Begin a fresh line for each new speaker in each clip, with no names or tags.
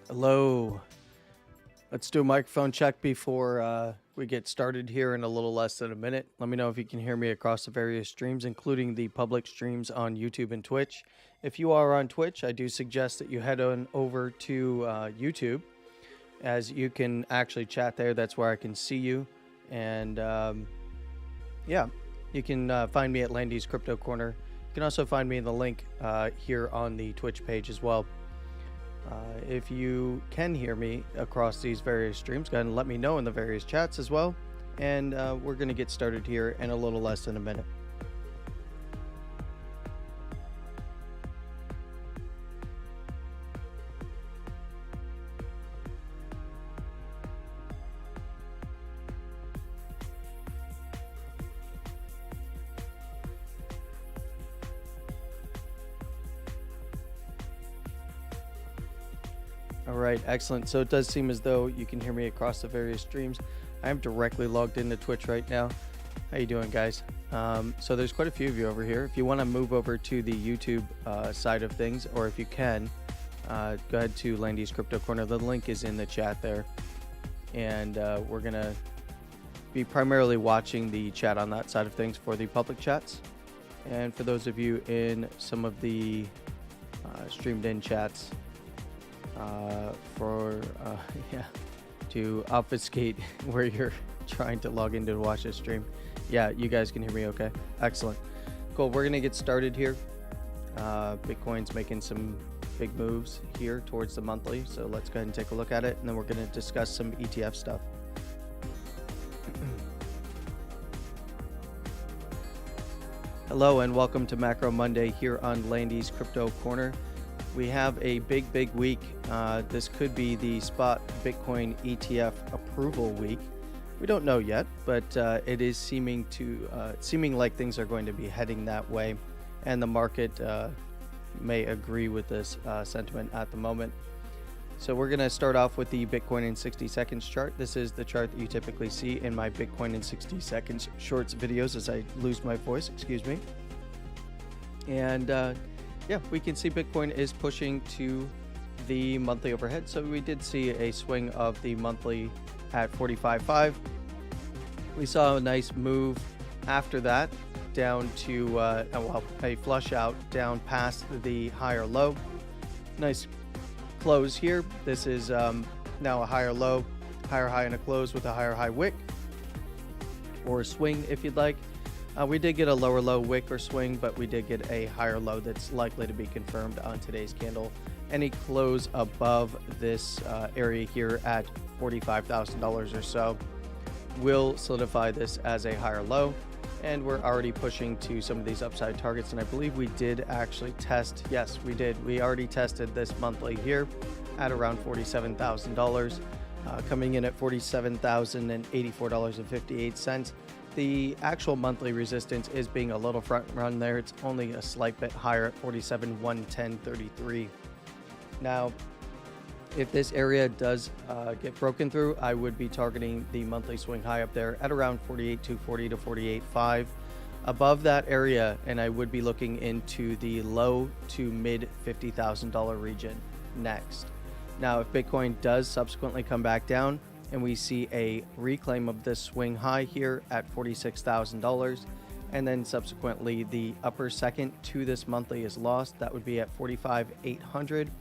Hello. Let's do a microphone check before we get started here in a little less than a minute. Let me know if you can hear me across the various streams, including the public streams on YouTube and Twitch. If you are on Twitch, I do suggest that you head on over to YouTube, as you can actually chat there. That's where I can see you. And yeah, you can find me at Landy's Crypto Corner. You can also find me in the link here on the Twitch page as well. If you can hear me across these various streams, go ahead and let me know in the various chats as well. And we're going to get started here in a little less than a minute. All right, excellent. So it does seem as though you can hear me across the various streams. I am directly logged into Twitch right now. How you doing, guys? So there's quite a few of you over here. If you want to move over to the YouTube side of things, or if you can, go ahead to Landy's Crypto Corner. The link is in the chat there. And we're going to be primarily watching the chat on that side of things for the public chats. And for those of you in some of the streamed in chats, to obfuscate where you're trying to log in to watch this stream. Yeah, you guys can hear me okay. Excellent. Cool. We're going to get started here. Bitcoin's making some big moves here towards the monthly. So let's go ahead and take a look at it. And then we're going to discuss some ETF stuff. Hello and welcome to Macro Monday here on Landy's Crypto Corner. We have a big week. This could be the Spot Bitcoin ETF approval week. We don't know yet, but it is seeming like things are going to be heading that way, and the market may agree with this sentiment at the moment. So we're going to start off with the Bitcoin in 60 seconds chart. This is the chart that you typically see in my Bitcoin in 60 seconds shorts videos as I lose my voice, excuse me. And yeah, we can see Bitcoin is pushing to the monthly overhead. So we did see a swing of the monthly at 45.5. We saw a nice move after that down to a flush out down past the higher low. Nice close here. This is now a higher low, higher high, and a close with a higher high wick or swing if you'd like. We did get a lower low wick or swing, but we did get a higher low that's likely to be confirmed on today's candle. Any close above this area here at $45,000 or so will solidify this as a higher low. And we're already pushing to some of these upside targets, and I believe we did actually test. Yes, we did. We already tested this monthly here at around $47,000, coming in at $47,084.58. The actual monthly resistance is being a little front run there. It's only a slight bit higher at 47,110.33. Now, if this area does get broken through, I would be targeting the monthly swing high up there at around 48,240 to 48.5. Above that area, and I would be looking into the low to mid $50,000 region next. Now, if Bitcoin does subsequently come back down and we see a reclaim of this swing high here at $46,000, and then subsequently the upper second to this monthly is lost, that would be at 45,800.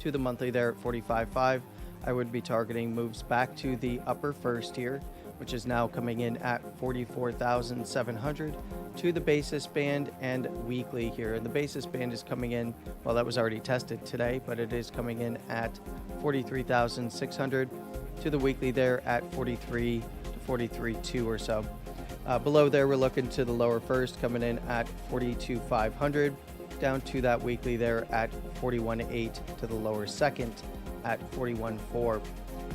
To the monthly there at 45.5, I would be targeting moves back to the upper first here, which is now coming in at 44,700, to the basis band and weekly here. And the basis band is coming in, well, that was already tested today, but it is coming in at 43,600, to the weekly there at 43 to 43.2 or so. Below there, we're looking to the lower first, coming in at 42,500. Down to that weekly there at 41.8, to the lower second at 41.4.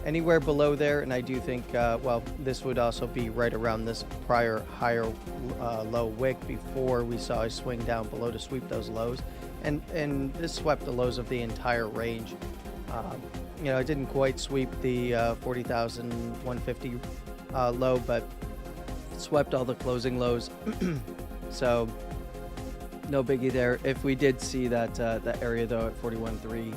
Anywhere below there, and I do think, well, this would also be right around this prior higher low wick before we saw a swing down below to sweep those lows, and this swept the lows of the entire range. You know, it didn't quite sweep the 40,150 low, but swept all the closing lows. So no biggie there. If we did see that area though at 41.3,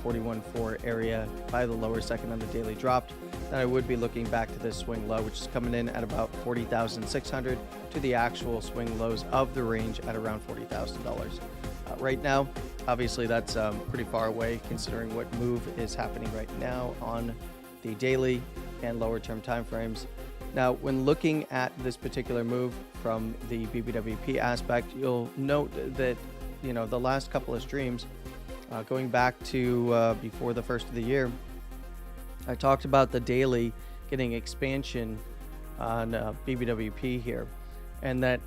41.4 area by the lower second on the daily dropped, then I would be looking back to this swing low, which is coming in at about 40,600, to the actual swing lows of the range at around $40,000. Right now, obviously that's pretty far away considering what move is happening right now on the daily and lower term time frames. Now, when looking at this particular move from the BBWP aspect, you'll note that, you know, the last couple of streams, going back to before the first of the year, I talked about the daily getting expansion on BBWP here, and that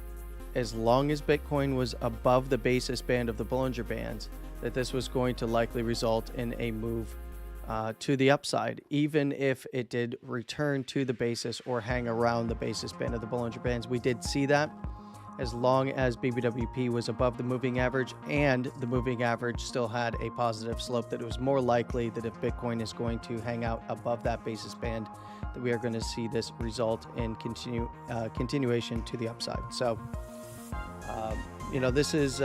as long as Bitcoin was above the basis band of the Bollinger Bands, that this was going to likely result in a move to the upside, even if it did return to the basis or hang around the basis band of the Bollinger Bands. We did see that as long as BBWP was above the moving average and the moving average still had a positive slope, that it was more likely that if Bitcoin is going to hang out above that basis band, that we are going to see this result in continuation to the upside. So, you know, this was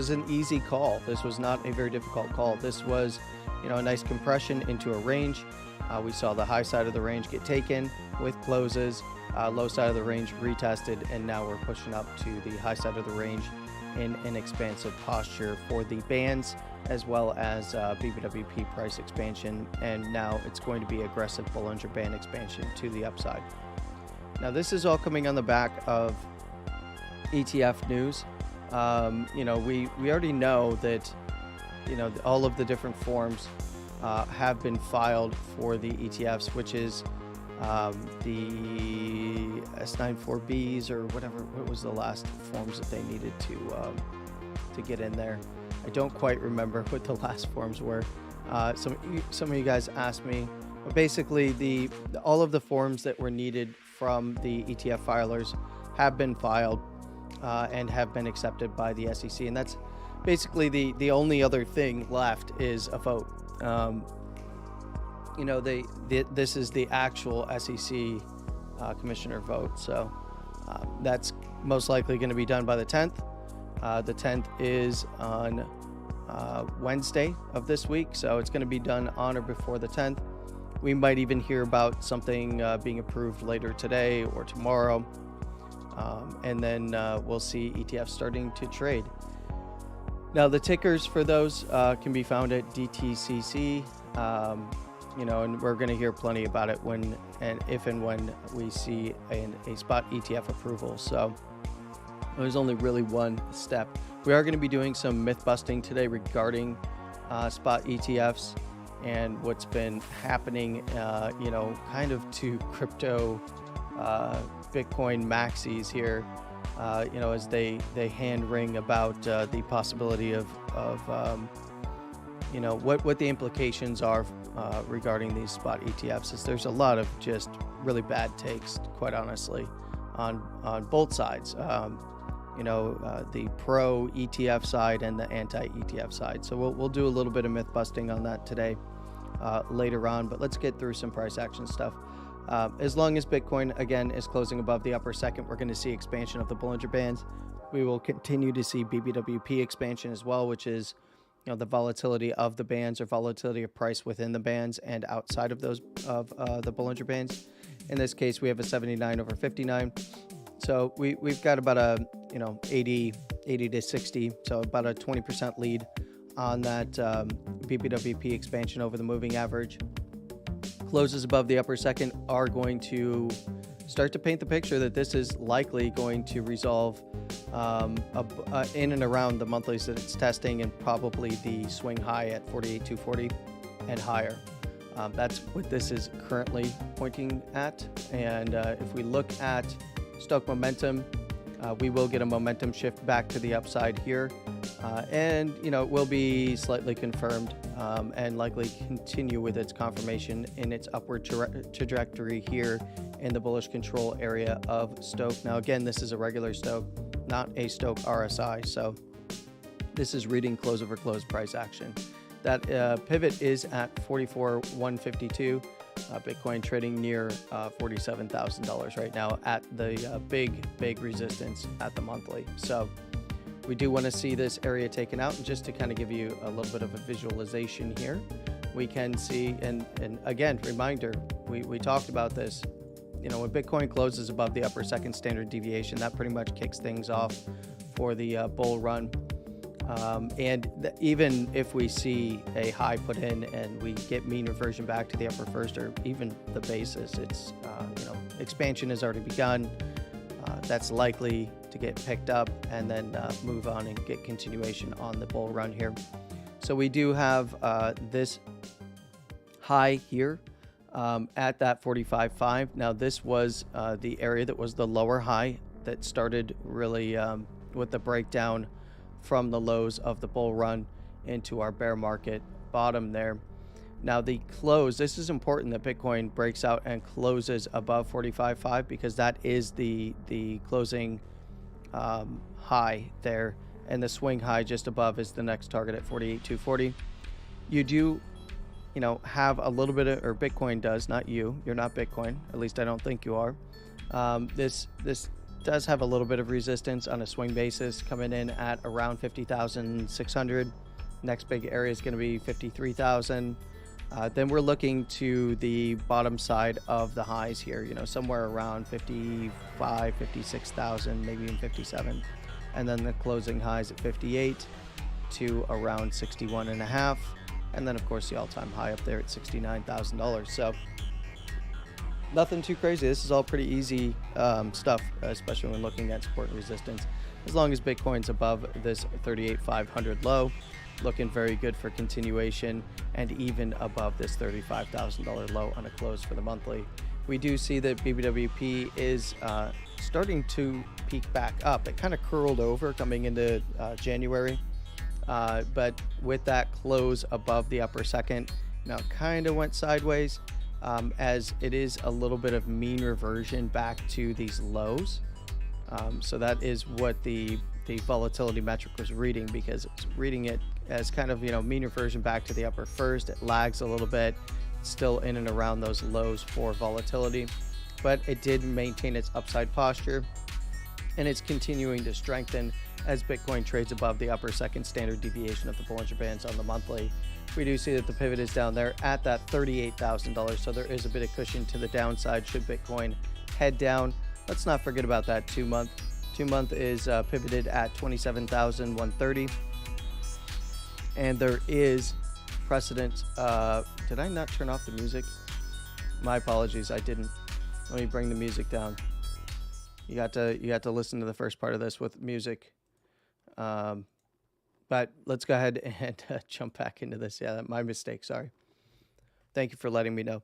an easy call. This was not a very difficult call. This was, you know, a nice compression into a range. We saw the high side of the range get taken with closes, low side of the range retested, and now we're pushing up to the high side of the range in an expansive posture for the bands, as well as BBWP price expansion, and now it's going to be aggressive Bollinger Band expansion to the upside. Now, this is all coming on the back of ETF news. You know, we already know that, you know, all of the different forms have been filed for the ETFs, which is the S94Bs or whatever. What was the last forms that they needed to get in there? I don't quite remember what the last forms were. Some of you guys asked me, but basically all of the forms that were needed from the ETF filers have been filed and have been accepted by the SEC, and that's basically the only other thing left is a vote. This is the actual SEC commissioner vote, so that's most likely going to be done by the 10th. The 10th is on Wednesday of this week, so it's going to be done on or before the 10th. We might even hear about something being approved later today or tomorrow, and then we'll see ETFs starting to trade. Now, the tickers for those can be found at DTCC, and we're going to hear plenty about it if and when we see a spot ETF approval. So there's only really one step. We are going to be doing some myth busting today regarding spot ETFs and what's been happening, kind of to crypto Bitcoin maxis here, as they hand wring about the possibility of what the implications are regarding these spot ETFs. Is there's a lot of just really bad takes, quite honestly, on both sides. The pro ETF side and the anti ETF side. So we'll do a little bit of myth busting on that today later on, but let's get through some price action stuff. As long as Bitcoin again is closing above the upper second, we're going to see expansion of the Bollinger Bands. We will continue to see BBWP expansion as well, which is the volatility of the bands or volatility of price within the bands and outside of those of the Bollinger Bands. In this case, we have a 79 over 59. So we've got about a 80 to 60, so about a 20% lead on that BBWP expansion over the moving average. Closes above the upper second are going to start to paint the picture that this is likely going to resolve in and around the monthlies that it's testing, and probably the swing high at 48,240 and higher. That's what this is currently pointing at. And if we look at stock momentum, we will get a momentum shift back to the upside here, and it will be slightly confirmed and likely continue with its confirmation in its upward trajectory here in the bullish control area of Stoke. Now again, this is a regular Stoke, not a Stoke RSI, so this is reading close over close price action. That pivot is at 44,152. Bitcoin trading near $47,000 right now at the big resistance at the monthly. So we do want to see this area taken out, and just to kind of give you a little bit of a visualization here, we can see, and again, reminder, we talked about this, when Bitcoin closes above the upper second standard deviation, that pretty much kicks things off for the bull run. Even if we see a high put in and we get mean reversion back to the upper first or even the basis, it's expansion has already begun. That's likely to get picked up and then move on and get continuation on the bull run here. So we do have this high here at that 45.5. Now this was the area that was the lower high that started really with the breakdown from the lows of the bull run into our bear market bottom there. Now the close, this is important that Bitcoin breaks out and closes above 45.5, because that is the closing high there, and the swing high just above is the next target at 48,240. You do have a little bit of, or Bitcoin does, not you're not Bitcoin, at least I don't think you are. This does have a little bit of resistance on a swing basis, coming in at around 50,600. Next big area is going to be 53,000. Then we're looking to the bottom side of the highs here, somewhere around 55, 56,000, maybe even 57. And then the closing highs at 58 to around 61.5. And then of course the all-time high up there at $69,000. So nothing too crazy. This is all pretty easy stuff, especially when looking at support and resistance. As long as Bitcoin's above this 38,500 low, looking very good for continuation, and even above this $35,000 low on a close for the monthly. we do see that BBWP is starting to peak back up. It kind of curled over coming into January, but with that close above the upper second, now kind of went sideways, as it is a little bit of mean reversion back to these lows. So that is what the volatility metric was reading, because it's reading it as kind of, mean reversion back to the upper first. It lags a little bit, it's still in and around those lows for volatility, but it did maintain its upside posture, and it's continuing to strengthen as Bitcoin trades above the upper second standard deviation of the Bollinger Bands on the monthly. We do see that the pivot is down there at that $38,000, so there is a bit of cushion to the downside should Bitcoin head down. Let's not forget about that 2-month. 2-month is pivoted at 27,130, and there is precedent. Did I not turn off the music? My apologies, I didn't. Let me bring the music down. You got to listen to the first part of this with music. But let's go ahead and jump back into this. Yeah, my mistake. Sorry. Thank you for letting me know.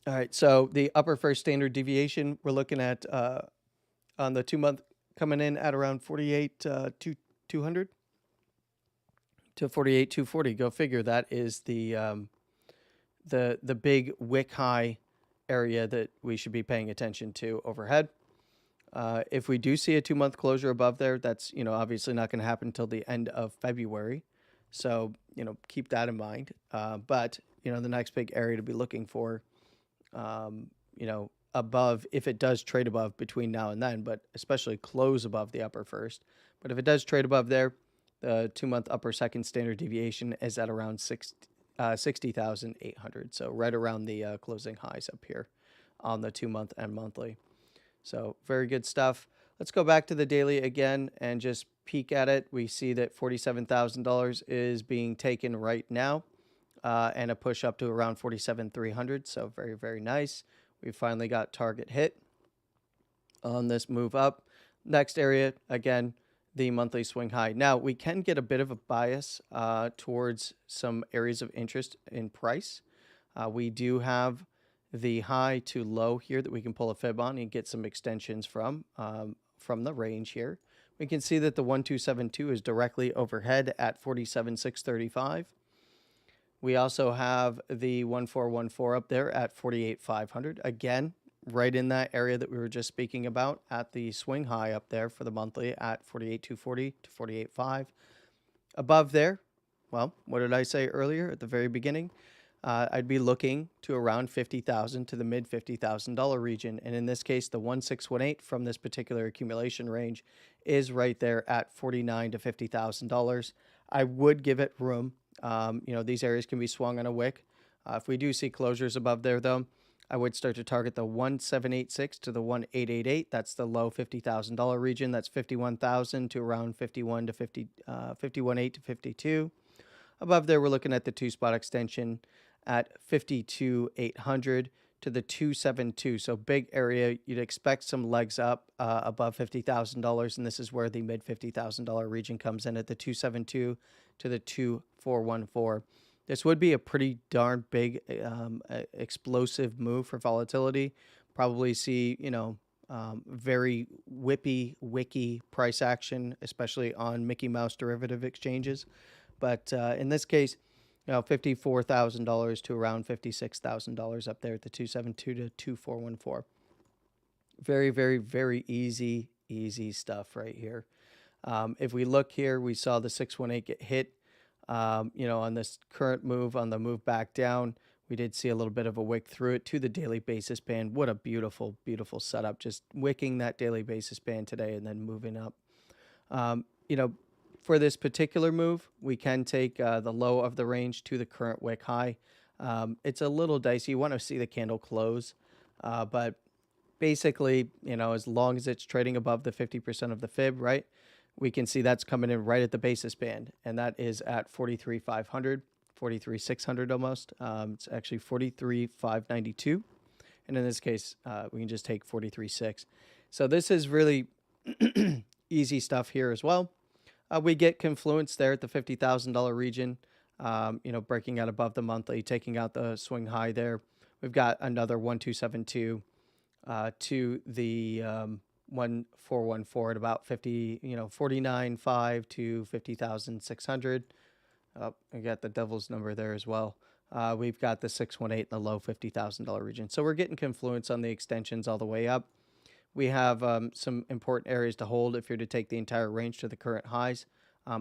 All right, so the upper first standard deviation we're looking at on the 2-month coming in at around 48,200 to 48,240. Go figure. That is the big wick high area that we should be paying attention to overhead. If we do see a 2-month closure above there, that's obviously not going to happen until the end of February. So keep that in mind. But the next big area to be looking for, above, if it does trade above between now and then, but especially close above the upper first. But if it does trade above there, the 2-month upper second standard deviation is at around 60,800. So right around the closing highs up here on the 2-month and monthly. So very good stuff. Let's go back to the daily again and just peek at it. We see that $47,000 is being taken right now, and a push up to around 47,300. So very, very nice. We finally got target hit on this move up. Next area, again, the monthly swing high. Now, we can get a bit of a bias towards some areas of interest in price. We do have the high to low here that we can pull a fib on and get some extensions from the range here. We can see that the 1272 is directly overhead at 47,635. We also have the 1414 up there at 48,500. Again, right in that area that we were just speaking about at the swing high up there for the monthly at 48,240 to 48,500. Above there, well, what did I say earlier at the very beginning? I'd be looking to around $50,000 to the mid $50,000 region. And in this case, the 1618 from this particular accumulation range is right there at $49,000 to $50,000. I would give it room. These areas can be swung on a wick. If we do see closures above there, though, I would start to target the 1786 to the 1888. That's the low $50,000 region. That's 51,000 to around 51 to 51.8 to 52. Above there, we're looking at the 2-spot extension at 52,800 to the 272. So big area. You'd expect some legs up above $50,000, and this is where the mid $50,000 region comes in at the 272 to the 2414. This would be a pretty darn big explosive move for volatility. Probably see, very wicky price action, especially on Mickey Mouse derivative exchanges. But in this case, $54,000 to around $56,000 up there at the 272 to 2414. Very, very, very easy stuff right here. If we look here, we saw the 618 get hit. On this current move, on the move back down, we did see a little bit of a wick through it to the daily basis band. What a beautiful, beautiful setup. Just wicking that daily basis band today and then moving up. For this particular move, we can take the low of the range to the current wick high. It's a little dicey. You want to see the candle close, but basically, as long as it's trading above the 50% of the fib, right, we can see that's coming in right at the basis band, and that is at 43,500, 43,600 almost. It's actually 43,592, and in this case, we can just take 43,600. So this is really easy stuff here as well. We get confluence there at the $50,000 region, breaking out above the monthly, taking out the swing high there. We've got another 1272 to the 1414 at about 50, 49.5 to 50,600. I got the devil's number there as well. We've got the 618 in the low $50,000 region. So we're getting confluence on the extensions all the way up. We have some important areas to hold if you're to take the entire range to the current highs.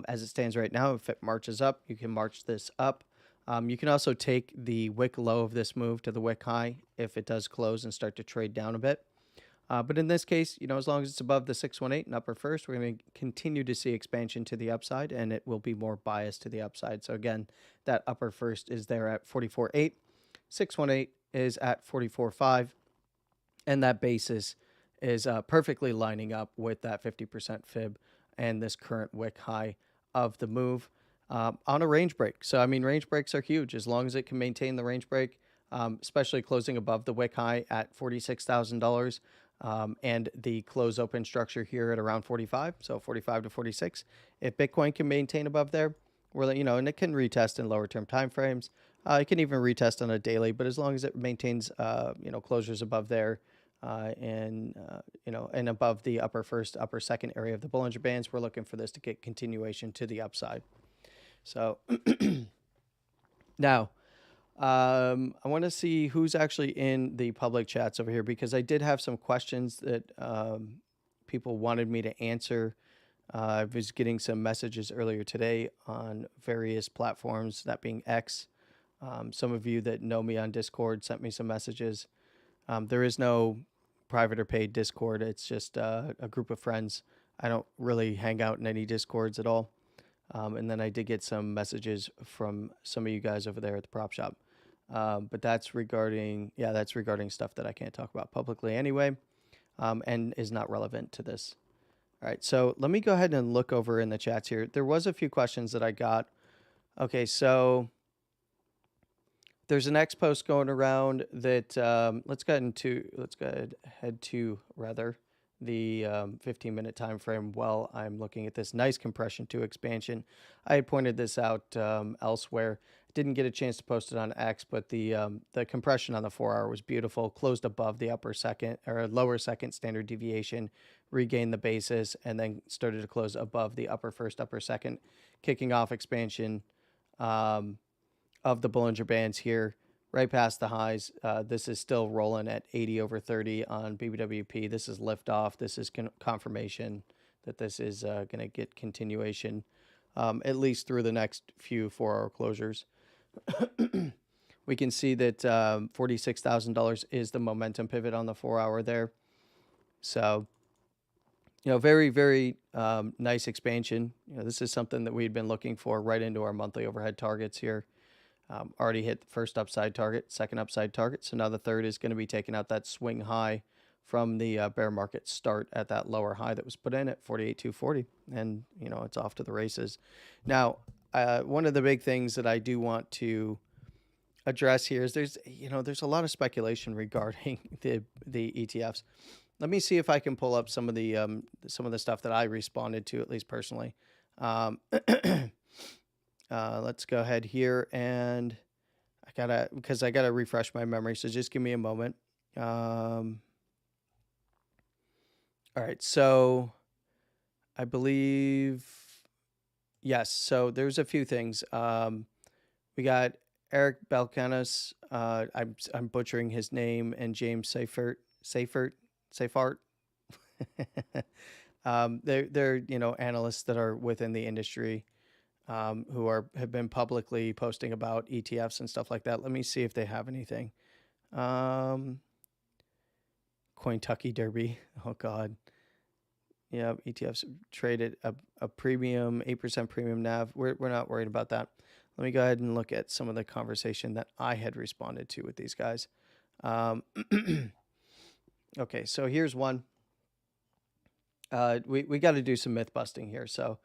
As it stands right now, if it marches up, you can march this up. You can also take the wick low of this move to the wick high if it does close and start to trade down a bit. But in this case, as long as it's above the 618 and upper first, we're going to continue to see expansion to the upside, and it will be more biased to the upside. So again, that upper first is there at 44.8, 618 is at 44.5, and that basis is perfectly lining up with that 50% fib and this current wick high of the move on a range break. So, I mean, range breaks are huge as long as it can maintain the range break, especially closing above the wick high at $46,000 and the close open structure here at around 45, so 45 to 46. If Bitcoin can maintain above there, and it can retest in lower term time frames. It can even retest on a daily, but as long as it maintains, closures above there, and above the upper first, upper second area of the Bollinger Bands, we're looking for this to get continuation to the upside. So now, I want to see who's actually in the public chats over here, because I did have some questions that people wanted me to answer. I was getting some messages earlier today on various platforms, that being X. Some of you that know me on Discord sent me some messages. There is no private or paid Discord. It's just a group of friends. I don't really hang out in any Discords at all. And then I did get some messages from some of you guys over there at the prop shop. But that's regarding stuff that I can't talk about publicly anyway, and is not relevant to this. All right, so let me go ahead and look over in the chats here. There was a few questions that I got. Okay, so there's an X post going around that let's go ahead to the 15-minute time frame while I'm looking at this nice compression to expansion. I had pointed this out elsewhere. Didn't get a chance to post it on X, but the compression on the 4-hour was beautiful. Closed above the upper second or lower second standard deviation, regained the basis, and then started to close above the upper first, upper second, kicking off expansion of the Bollinger Bands here, right past the highs. This is still rolling at 80 over 30 on BBWP. This is liftoff. This is confirmation that this is going to get continuation, at least through the next few 4-hour closures. We can see that $46,000 is the momentum pivot on the 4-hour there. So, very, very nice expansion. This is something that we'd been looking for right into our monthly overhead targets here. Already hit the first upside target, second upside target. So now the third is going to be taking out that swing high from the bear market start at that lower high that was put in at 48,240. And, it's off to the races. Now, one of the big things that I do want to address here is there's a lot of speculation regarding the ETFs. Let me see if I can pull up some of the stuff that I responded to, at least personally. Let's go ahead here, and I gotta refresh my memory. So just give me a moment. All right. So I believe, yes. So there's a few things. We got Eric Balkanis. I'm butchering his name, and James Seifert. They're analysts that are within the industry. Who have been publicly posting about ETFs and stuff like that. Let me see if they have anything. Kentucky Derby. Oh God. Yeah, ETFs traded a premium, 8% premium NAV. We're not worried about that. Let me go ahead and look at some of the conversation that I had responded to with these guys. Okay, so here's one. We got to do some myth busting here. So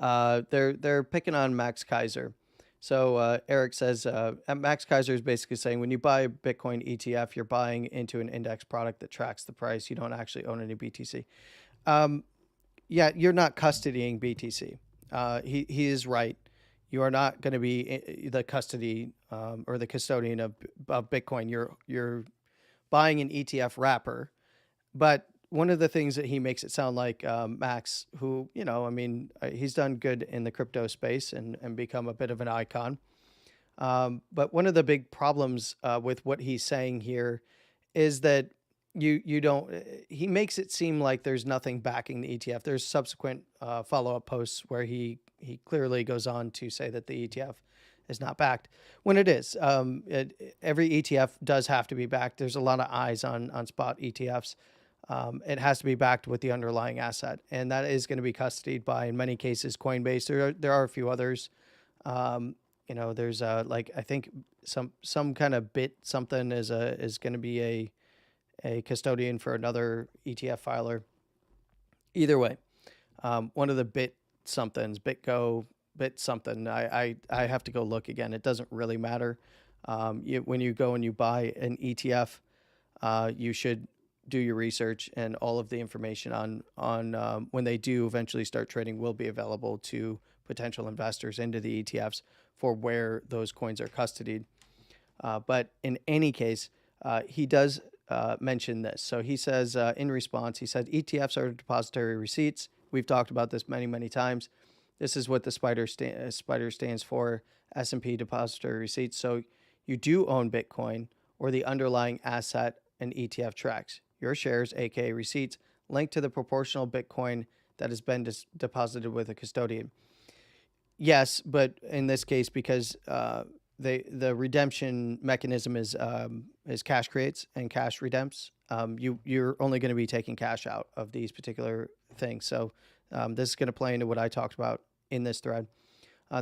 they're picking on Max Kaiser. So Eric says Max Kaiser is basically saying when you buy a Bitcoin ETF, you're buying into an index product that tracks the price. You don't actually own any BTC. Yeah, you're not custodying BTC. He is right. You are not going to be the custody or the custodian of Bitcoin. You're buying an ETF wrapper. But one of the things that he makes it sound like, Max, who, he's done good in the crypto space and become a bit of an icon. But one of the big problems with what he's saying here is that you don't. He makes it seem like there's nothing backing the ETF. There's subsequent follow-up posts where he clearly goes on to say that the ETF is not backed when it is. Every ETF does have to be backed. There's a lot of eyes on spot ETFs. It has to be backed with the underlying asset, and that is going to be custodied by, in many cases, Coinbase. There are a few others. There's like, I think some kind of bit something is going to be a custodian for another ETF filer. Either way, one of the bit somethings, BitGo, bit something. I have to go look again. It doesn't really matter. When you go and you buy an ETF, you should do your research, and all of the information on when they do eventually start trading will be available to potential investors into the ETFs for where those coins are custodied. But in any case, he does mention this. So he says, in response, he said, ETFs are depository receipts. We've talked about this many, many times. This is what the spider stands for, S&P depository receipts. So you do own Bitcoin or the underlying asset an ETF tracks. Your shares, aka receipts, linked to the proportional Bitcoin that has been deposited with a custodian. Yes, but in this case, because the redemption mechanism is cash creates and cash redempts, you're only going to be taking cash out of these particular things. So this is going to play into what I talked about in this thread.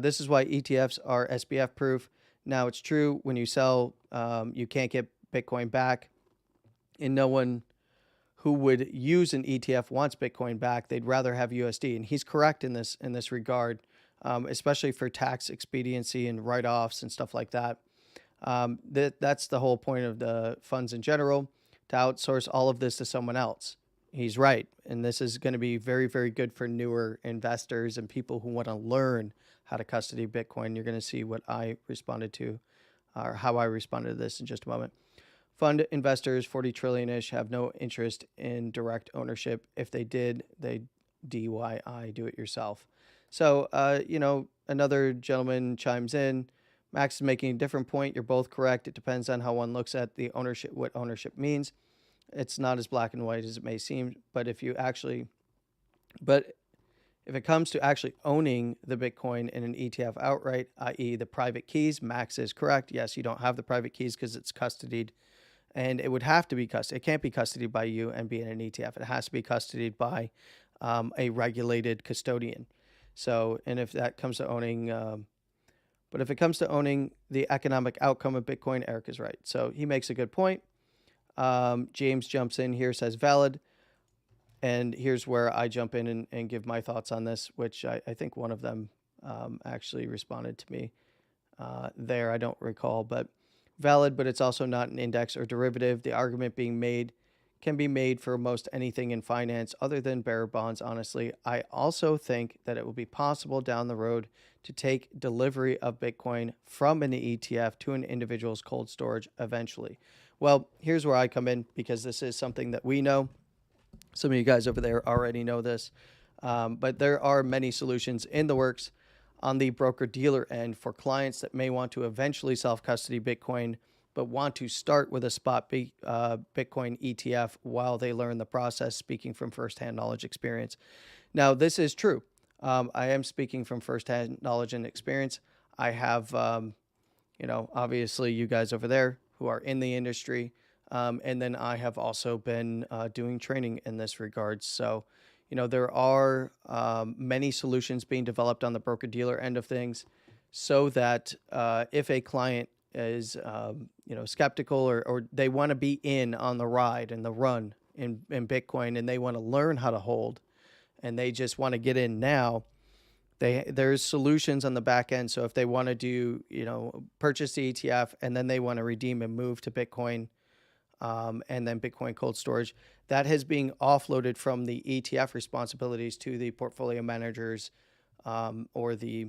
This is why ETFs are SBF proof. Now, it's true, when you sell, you can't get Bitcoin back, and no one who would use an ETF wants Bitcoin back. They'd rather have USD, and he's correct in this regard. Especially for tax expediency and write-offs and stuff like that. That's the whole point of the funds in general, to outsource all of this to someone else. He's right. And this is going to be very, very good for newer investors and people who want to learn how to custody Bitcoin. You're going to see what I responded to, or how I responded to this in just a moment. Fund investors, 40 trillion-ish, have no interest in direct ownership. If they did, they'd DIY, do it yourself. So, another gentleman chimes in. Max is making a different point. You're both correct. It depends on how one looks at the ownership, what ownership means. It's not as black and white as it may seem. But if it comes to actually owning the Bitcoin in an ETF outright, i.e. the private keys, Max is correct. Yes, you don't have the private keys because it's custodied. And it would have to be custodied. It can't be custodied by you and be in an ETF. It has to be custodied by a regulated custodian. So, and if that comes to owning, but if it comes to owning the economic outcome of Bitcoin, Eric is right. So he makes a good point. James jumps in here, says valid. And here's where I jump in and give my thoughts on this, which I think one of them actually responded to me there. I don't recall, but valid, but it's also not an index or derivative. The argument being made can be made for most anything in finance other than bearer bonds, honestly. I also think that it will be possible down the road to take delivery of Bitcoin from an ETF to an individual's cold storage eventually. Well, here's where I come in, because this is something that we know. Some of you guys over there already know this, but there are many solutions in the works on the broker-dealer end for clients that may want to eventually self-custody Bitcoin, but want to start with a spot Bitcoin ETF while they learn the process, speaking from firsthand knowledge experience. Now, this is true. I am speaking from firsthand knowledge and experience. I have, obviously you guys over there who are in the industry, and then I have also been doing training in this regard. So, there are many solutions being developed on the broker-dealer end of things, so that if a client is skeptical or they want to be in on the ride and the run in Bitcoin, and they want to learn how to hold, and they just want to get in now, there's solutions on the back end. So if they want to do, purchase the ETF and then they want to redeem and move to Bitcoin, and then Bitcoin cold storage, that is being offloaded from the ETF responsibilities to the portfolio managers, or the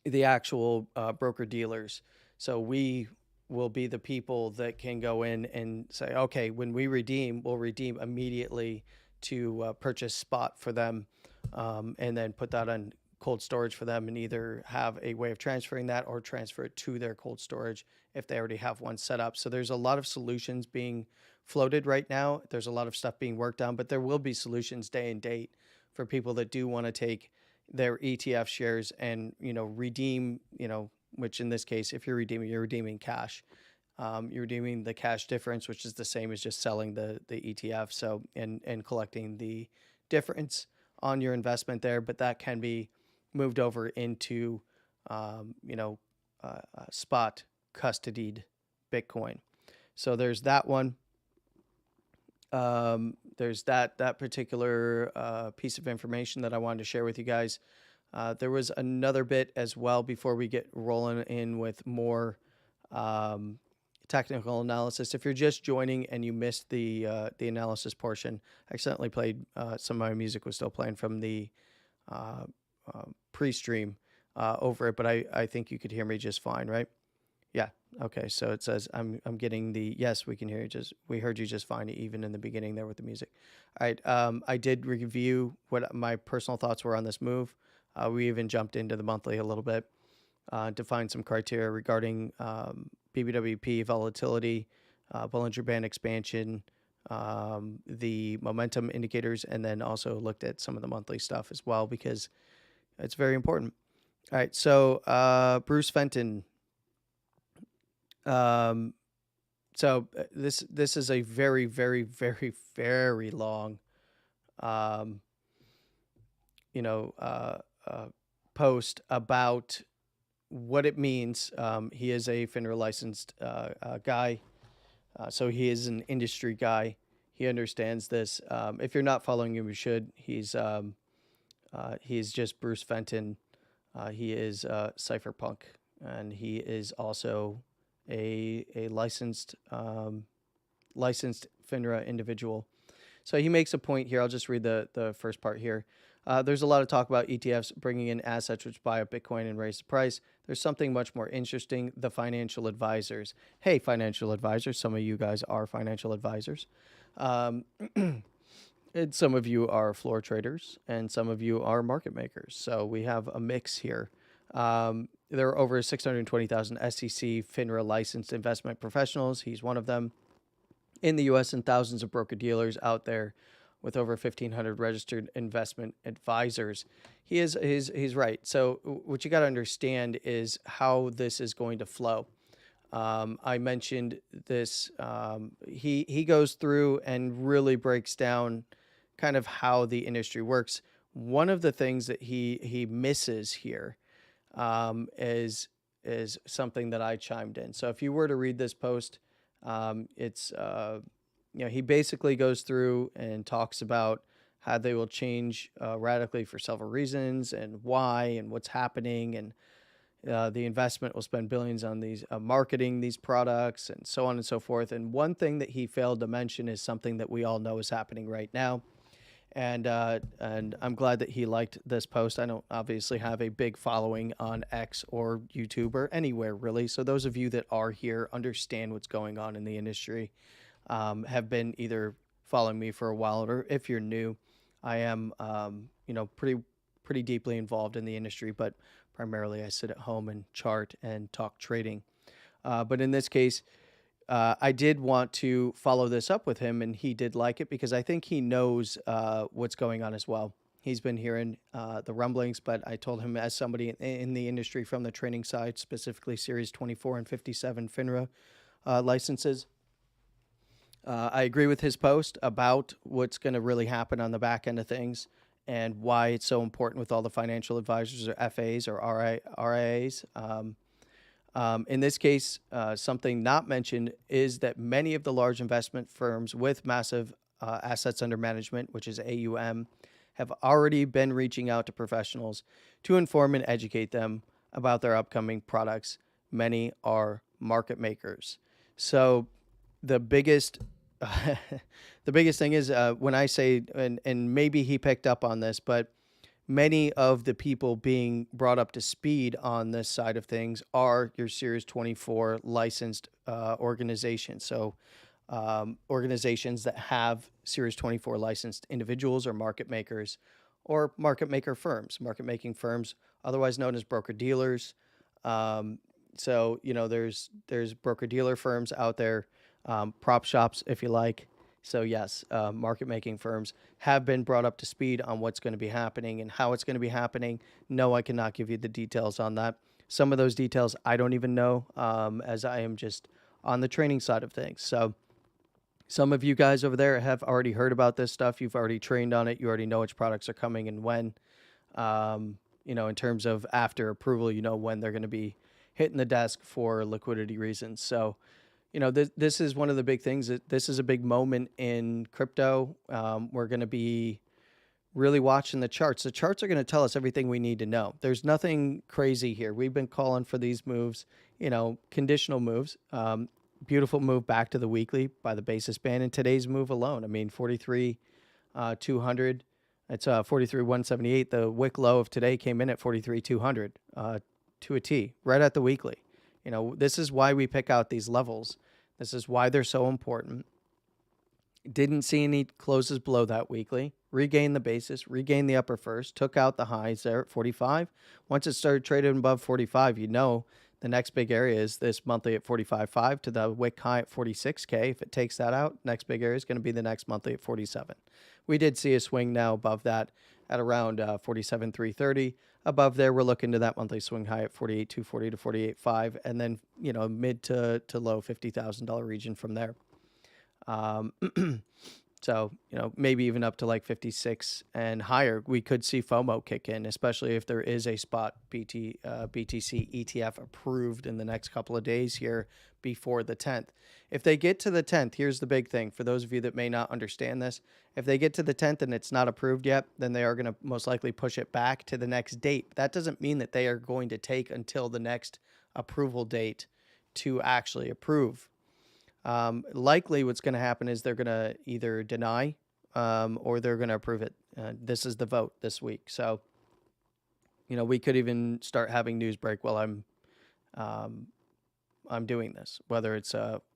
the actual broker dealers. So we will be the people that can go in and say, okay, when we redeem, we'll redeem immediately to purchase spot for them, and then put that on cold storage for them, and either have a way of transferring that or transfer it to their cold storage if they already have one set up. So there's a lot of solutions being floated right now. There's a lot of stuff being worked on, but there will be solutions day and date for people that do want to take their ETF shares and, redeem, which in this case, if you're redeeming cash. You're redeeming the cash difference, which is the same as just selling the ETF. So, and collecting the difference on your investment there, but that can be moved over into, spot custodied Bitcoin. So there's that one. There's that particular piece of information that I wanted to share with you guys. There was another bit as well before we get rolling in with more technical analysis. If you're just joining and you missed the analysis portion, I accidentally played some of my music was still playing from the pre-stream over it, but I think you could hear me just fine, right? Yeah. Okay. So it says I'm getting the yes, we can hear you. We heard you just fine, even in the beginning there with the music. All right. I did review what my personal thoughts were on this move. We even jumped into the monthly a little bit to find some criteria regarding BBWP volatility, Bollinger Band expansion, the momentum indicators, and then also looked at some of the monthly stuff as well because it's very important. All right. So Bruce Fenton. So this is a very, very, very, very long, post about what it means. He is a FINRA licensed guy, so he is an industry guy. He understands this. If you're not following him, you should. He's just Bruce Fenton. He is Cypherpunk, and he is also a licensed FINRA individual. So he makes a point here. I'll just read the first part here. There's a lot of talk about ETFs bringing in assets which buy up Bitcoin and raise the price. There's something much more interesting, the financial advisors. Hey, financial advisors, some of you guys are financial advisors. And some of you are floor traders, and some of you are market makers. So we have a mix here. There are over 620,000 SEC FINRA licensed investment professionals. He's one of them in the U.S. and thousands of broker dealers out there with over 1,500 registered investment advisors. He's right. So what you got to understand is how this is going to flow. I mentioned this. He goes through and really breaks down kind of how the industry works. One of the things that he misses here is something that I chimed in. So if you were to read this post, it's he basically goes through and talks about how they will change radically for several reasons and why and what's happening, and the investment will spend billions on these marketing these products and so on and so forth. And one thing that he failed to mention is something that we all know is happening right now. And I'm glad that he liked this post. I don't obviously have a big following on X or YouTube or anywhere really. So those of you that are here understand what's going on in the industry, have been either following me for a while, or if you're new, I am, pretty deeply involved in the industry, but primarily I sit at home and chart and talk trading. But in this case, I did want to follow this up with him, and he did like it because I think he knows what's going on as well. He's been hearing the rumblings, but I told him, as somebody in the industry from the trading side, specifically Series 24 and 57 FINRA licenses, I agree with his post about what's going to really happen on the back end of things and why it's so important with all the financial advisors or FAs or RIAs. In this case, something not mentioned is that many of the large investment firms with massive assets under management, which is AUM, have already been reaching out to professionals to inform and educate them about their upcoming products. Many are market makers. So the biggest the biggest thing is when I say, and maybe he picked up on this, but many of the people being brought up to speed on this side of things are your Series 24 licensed organizations. So organizations that have Series 24 licensed individuals or market makers or market maker firms, market making firms, otherwise known as broker dealers. So, there's broker dealer firms out there, prop shops, if you like. So yes, market making firms have been brought up to speed on what's going to be happening and how it's going to be happening. No, I cannot give you the details on that. Some of those details I don't even know, as I am just on the training side of things. So some of you guys over there have already heard about this stuff. You've already trained on it. You already know which products are coming and when. In terms of after approval, when they're going to be hitting the desk for liquidity reasons. So, this is one of the big things. This is a big moment in crypto. We're going to be really watching the charts. The charts are going to tell us everything we need to know. There's nothing crazy here. We've been calling for these moves, conditional moves. Beautiful move back to the weekly by the basis band. And today's move alone, 43, 200. It's 43,178. The wick low of today came in at 43,200 to a T, right at the weekly. This is why we pick out these levels. This is why they're so important. Didn't see any closes below that weekly. Regained the basis, regained the upper first, took out the highs there at 45. Once it started trading above 45, the next big area is this monthly at 45.5 to the wick high at 46K. If it takes that out, next big area is going to be the next monthly at 47. We did see a swing now above that at around 47,330. Above there, we're looking to that monthly swing high at 48,240 to 48.5, and then mid to low $50,000 region from there. So, maybe even up to like 56 and higher, we could see FOMO kick in, especially if there is a spot BTC ETF approved in the next couple of days here before the 10th. If they get to the 10th, here's the big thing for those of you that may not understand this. If they get to the 10th and it's not approved yet, then they are going to most likely push it back to the next date. That doesn't mean that they are going to take until the next approval date to actually approve. Likely what's going to happen is they're going to either deny or they're going to approve it. This is the vote this week. So, we could even start having news break while I'm doing this, whether it's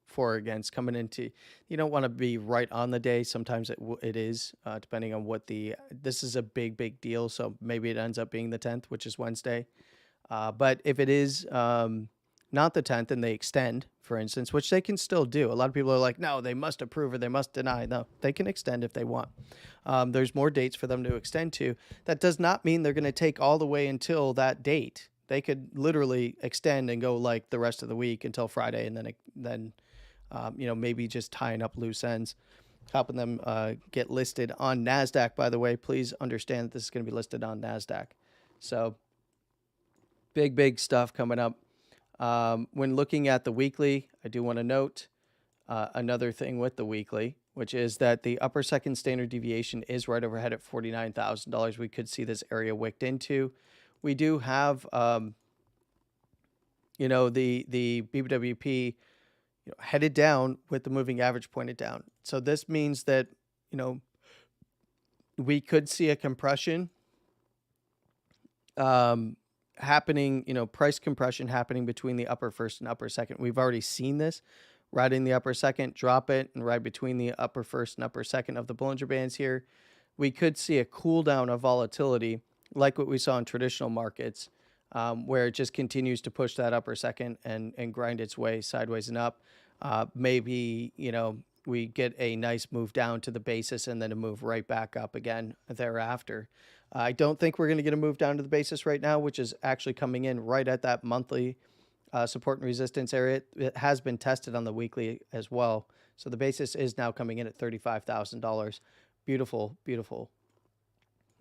for or against coming into. You don't want to be right on the day. Sometimes it is, depending on what this is a big deal. So maybe it ends up being the 10th, which is Wednesday. But if it is not the 10th and they extend, for instance, which they can still do. A lot of people are like, no, they must approve or they must deny. No, they can extend if they want. There's more dates for them to extend to. That does not mean they're going to take all the way until that date. They could literally extend and go like the rest of the week until Friday, and then maybe just tying up loose ends, helping them get listed on NASDAQ. By the way, please understand that this is going to be listed on NASDAQ. So big stuff coming up. When looking at the weekly, I do want to note another thing with the weekly, which is that the upper second standard deviation is right overhead at $49,000. We could see this area wicked into. We do have, the BWP, headed down with the moving average pointed down. So this means that, we could see a compression happening, price compression happening between the upper first and upper second. We've already seen this. Right in the upper second, drop it, and right between the upper first and upper second of the Bollinger Bands here. We could see a cool down of volatility like what we saw in traditional markets, where it just continues to push that upper second and grind its way sideways and up. Maybe, we get a nice move down to the basis and then a move right back up again thereafter. I don't think we're going to get a move down to the basis right now, which is actually coming in right at that monthly support and resistance area. It has been tested on the weekly as well. So the basis is now coming in at $35,000. Beautiful.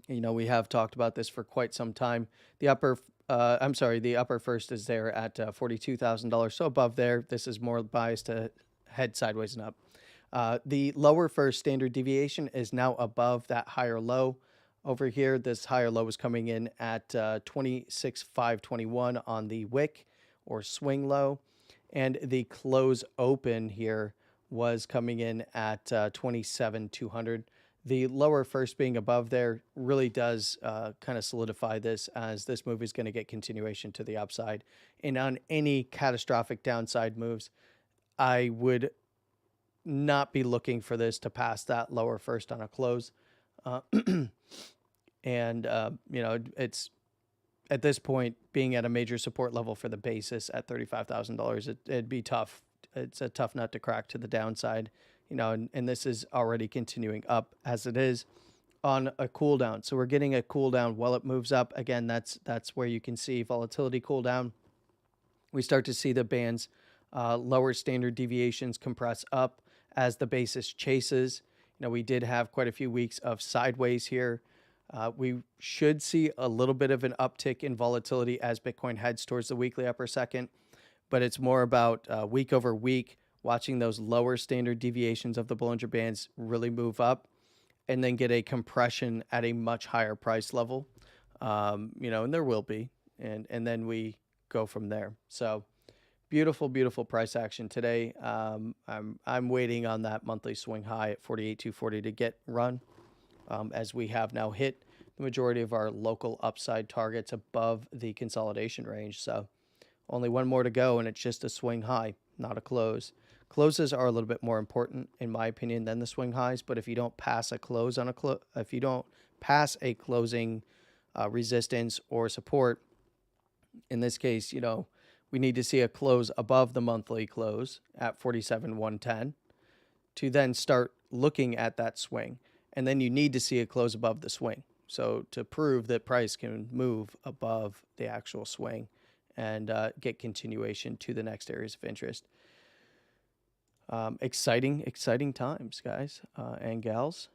We have talked about this for quite some time. The upper first is there at $42,000. So above there, this is more biased to head sideways and up. The lower first standard deviation is now above that higher low. Over here, this higher low is coming in at 26,521 on the wick or swing low. And the close open here was coming in at 27,200. The lower first being above there really does kind of solidify this, as this move is going to get continuation to the upside. And on any catastrophic downside moves, I would not be looking for this to pass that lower first on a close. Uh, and, it's at this point being at a major support level for the basis at $35,000. It'd be tough. It's a tough nut to crack to the downside, and this is already continuing up as it is on a cool down. So we're getting a cool down while it moves up. Again, that's where you can see volatility cool down. We start to see the bands lower standard deviations compress up as the basis chases. We did have quite a few weeks of sideways here. We should see a little bit of an uptick in volatility as Bitcoin heads towards the weekly upper second, but it's more about week over week, watching those lower standard deviations of the Bollinger Bands really move up and then get a compression at a much higher price level. And there will be, and then we go from there. So beautiful, beautiful price action today. I'm waiting on that monthly swing high at 48,240 to get run, as we have now hit the majority of our local upside targets above the consolidation range. So only one more to go, and it's just a swing high, not a close. Closes are a little bit more important, in my opinion, than the swing highs. But if you don't pass a close on if you don't pass a closing resistance or support, in this case, we need to see a close above the monthly close at 47,110 to then start looking at that swing. And then you need to see a close above the swing. So to prove that price can move above the actual swing and get continuation to the next areas of interest. Exciting times, guys and gals.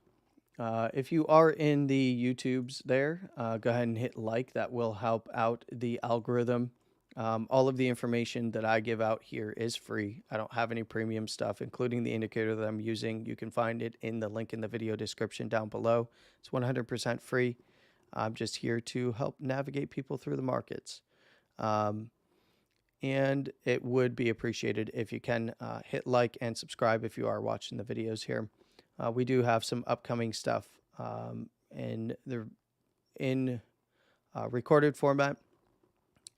If you are in the YouTubes there, go ahead and hit like. That will help out the algorithm. All of the information that I give out here is free. I don't have any premium stuff, including the indicator that I'm using. You can find it in the link in the video description down below. It's 100% free. I'm just here to help navigate people through the markets. And it would be appreciated if you can hit like and subscribe if you are watching the videos here. We do have some upcoming stuff in recorded format.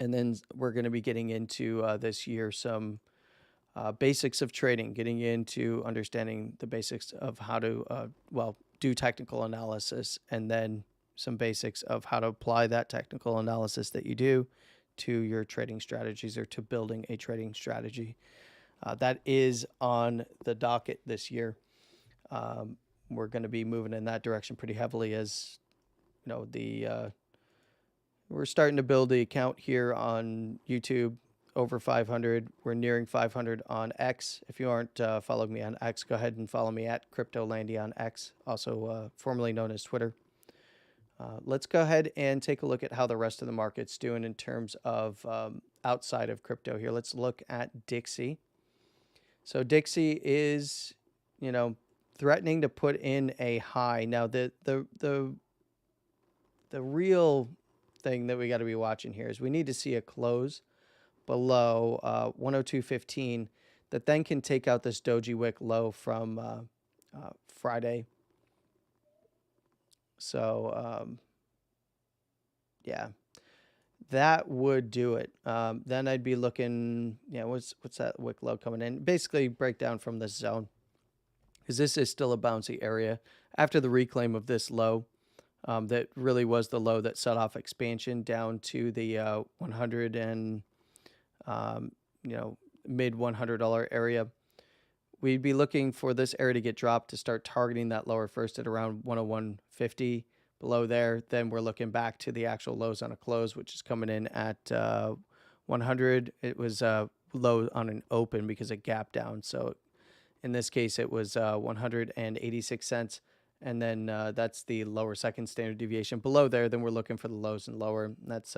And then we're going to be getting into this year some basics of trading, getting into understanding the basics of how to, do technical analysis, and then some basics of how to apply that technical analysis that you do to your trading strategies or to building a trading strategy. That is on the docket this year. We're going to be moving in that direction pretty heavily, as we're starting to build the account here on YouTube, over 500. We're nearing 500 on X. If you aren't following me on X, go ahead and follow me at CryptoLandy on X, also formerly known as Twitter. Let's go ahead and take a look at how the rest of the market's doing in terms of outside of crypto here. Let's look at Dixie. So Dixie is, threatening to put in a high. Now, the real thing that we got to be watching here is we need to see a close below 102.15 that then can take out this doji wick low from Friday. So yeah, that would do it. Then I'd be looking, what's that wick low coming in? Basically break down from this zone, because this is still a bouncy area after the reclaim of this low. That really was the low that set off expansion down to the 100 and mid $100 area. We'd be looking for this area to get dropped to start targeting that lower first at around 101.50. Below there, then we're looking back to the actual lows on a close, which is coming in at 100. It was low on an open because it gapped down. So in this case, it was 186 cents. And then that's the lower second standard deviation. Below there, then we're looking for the lows and lower. That's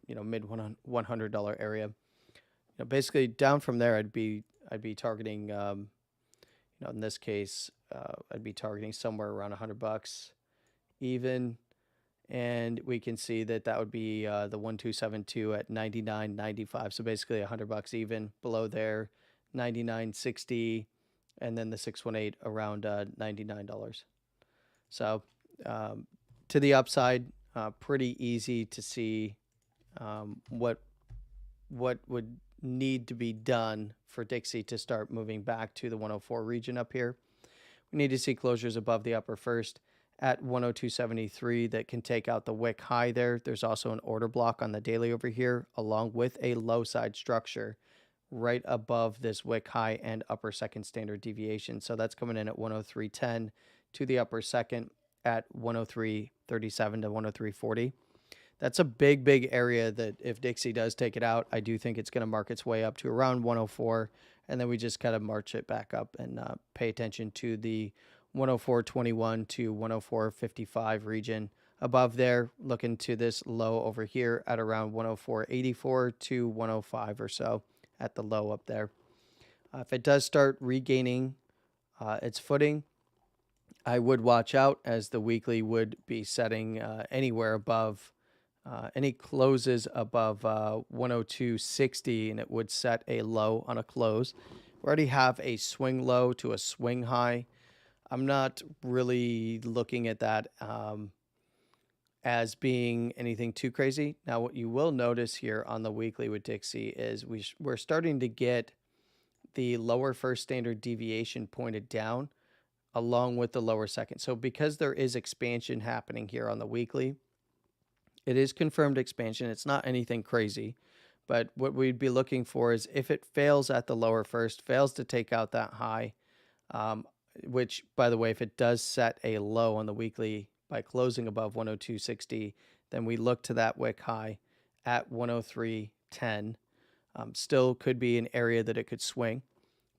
mid $100 area. Basically down from there, I'd be targeting. In this case, I'd be targeting somewhere around $100 even, and we can see that would be the 1272 at 99.95. So basically $100 even. Below there, 99.60, and then the 618 around $99. So to the upside, pretty easy to see what would need to be done for Dixie to start moving back to the 104 region up here. We need to see closures above the upper first at 102.73 that can take out the wick high there. There's also an order block on the daily over here, along with a low side structure right above this wick high and upper second standard deviation. So that's coming in at 103.10 to the upper second at 103.37 to 103.40. That's a big area that if Dixie does take it out, I do think it's going to mark its way up to around 104. And then we just kind of march it back up and pay attention to the 104.21 to 104.55 region. Above there, looking to this low over here at around 104.84 to 105 or so at the low up there. If it does start regaining its footing, I would watch out, as the weekly would be setting anywhere above any closes above 102.60, and it would set a low on a close. We already have a swing low to a swing high. I'm not really looking at that as being anything too crazy. Now, what you will notice here on the weekly with Dixie is we're starting to get the lower first standard deviation pointed down along with the lower second. So because there is expansion happening here on the weekly, it is confirmed expansion. It's not anything crazy, but what we'd be looking for is if it fails at the lower first, fails to take out that high, which, by the way, if it does set a low on the weekly by closing above 102.60, then we look to that wick high at 103.10. Still could be an area that it could swing.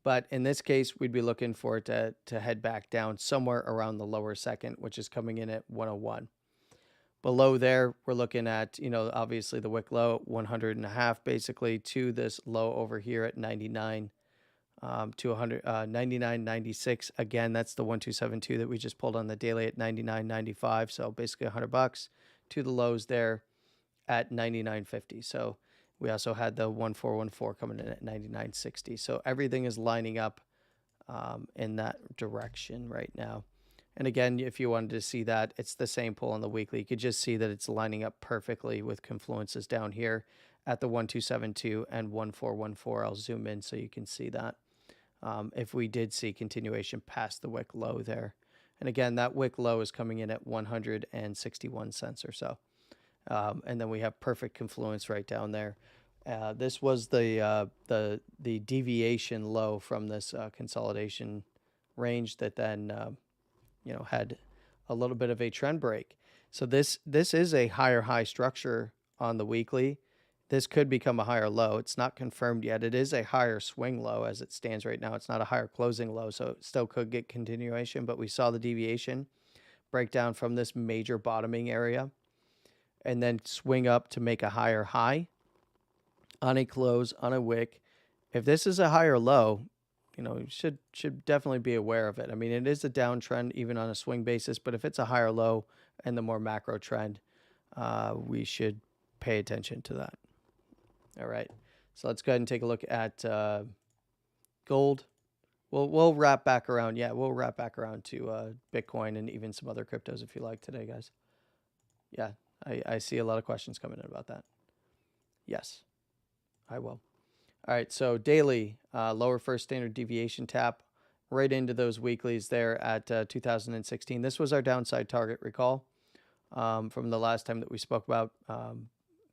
But in this case, we'd be looking for it to head back down somewhere around the lower second, which is coming in at 101. Below there, we're looking at, obviously the wick low, 100.5 basically, to this low over here at 99 to 100, 99.96. Again, that's the 1272 that we just pulled on the daily at 99.95. So basically $100 to the lows there at 99.50. So we also had the 1414 coming in at 99.60. So everything is lining up in that direction right now. And again, if you wanted to see that, it's the same pull on the weekly. You could just see that it's lining up perfectly with confluences down here at the 1272 and 1414. I'll zoom in so you can see that. If we did see continuation past the wick low there. And again, that wick low is coming in at 161 cents or so. And then we have perfect confluence right down there. This was the deviation low from this consolidation range that then had a little bit of a trend break. So this is a higher high structure on the weekly. This could become a higher low. It's not confirmed yet. It is a higher swing low as it stands right now. It's not a higher closing low, so it still could get continuation, but we saw the deviation break down from this major bottoming area and then swing up to make a higher high on a close on a wick. If this is a higher low, you should definitely be aware of it. I mean, it is a downtrend even on a swing basis, but if it's a higher low and the more macro trend, we should pay attention to that. All right, so let's go ahead and take a look at gold. We'll wrap back around. Yeah, we'll wrap back around to Bitcoin and even some other cryptos if you like today, guys. Yeah, I see a lot of questions coming in about that. Yes, I will. All right, so daily, lower first standard deviation tap right into those weeklies there at 2016. This was our downside target, recall, from the last time that we spoke about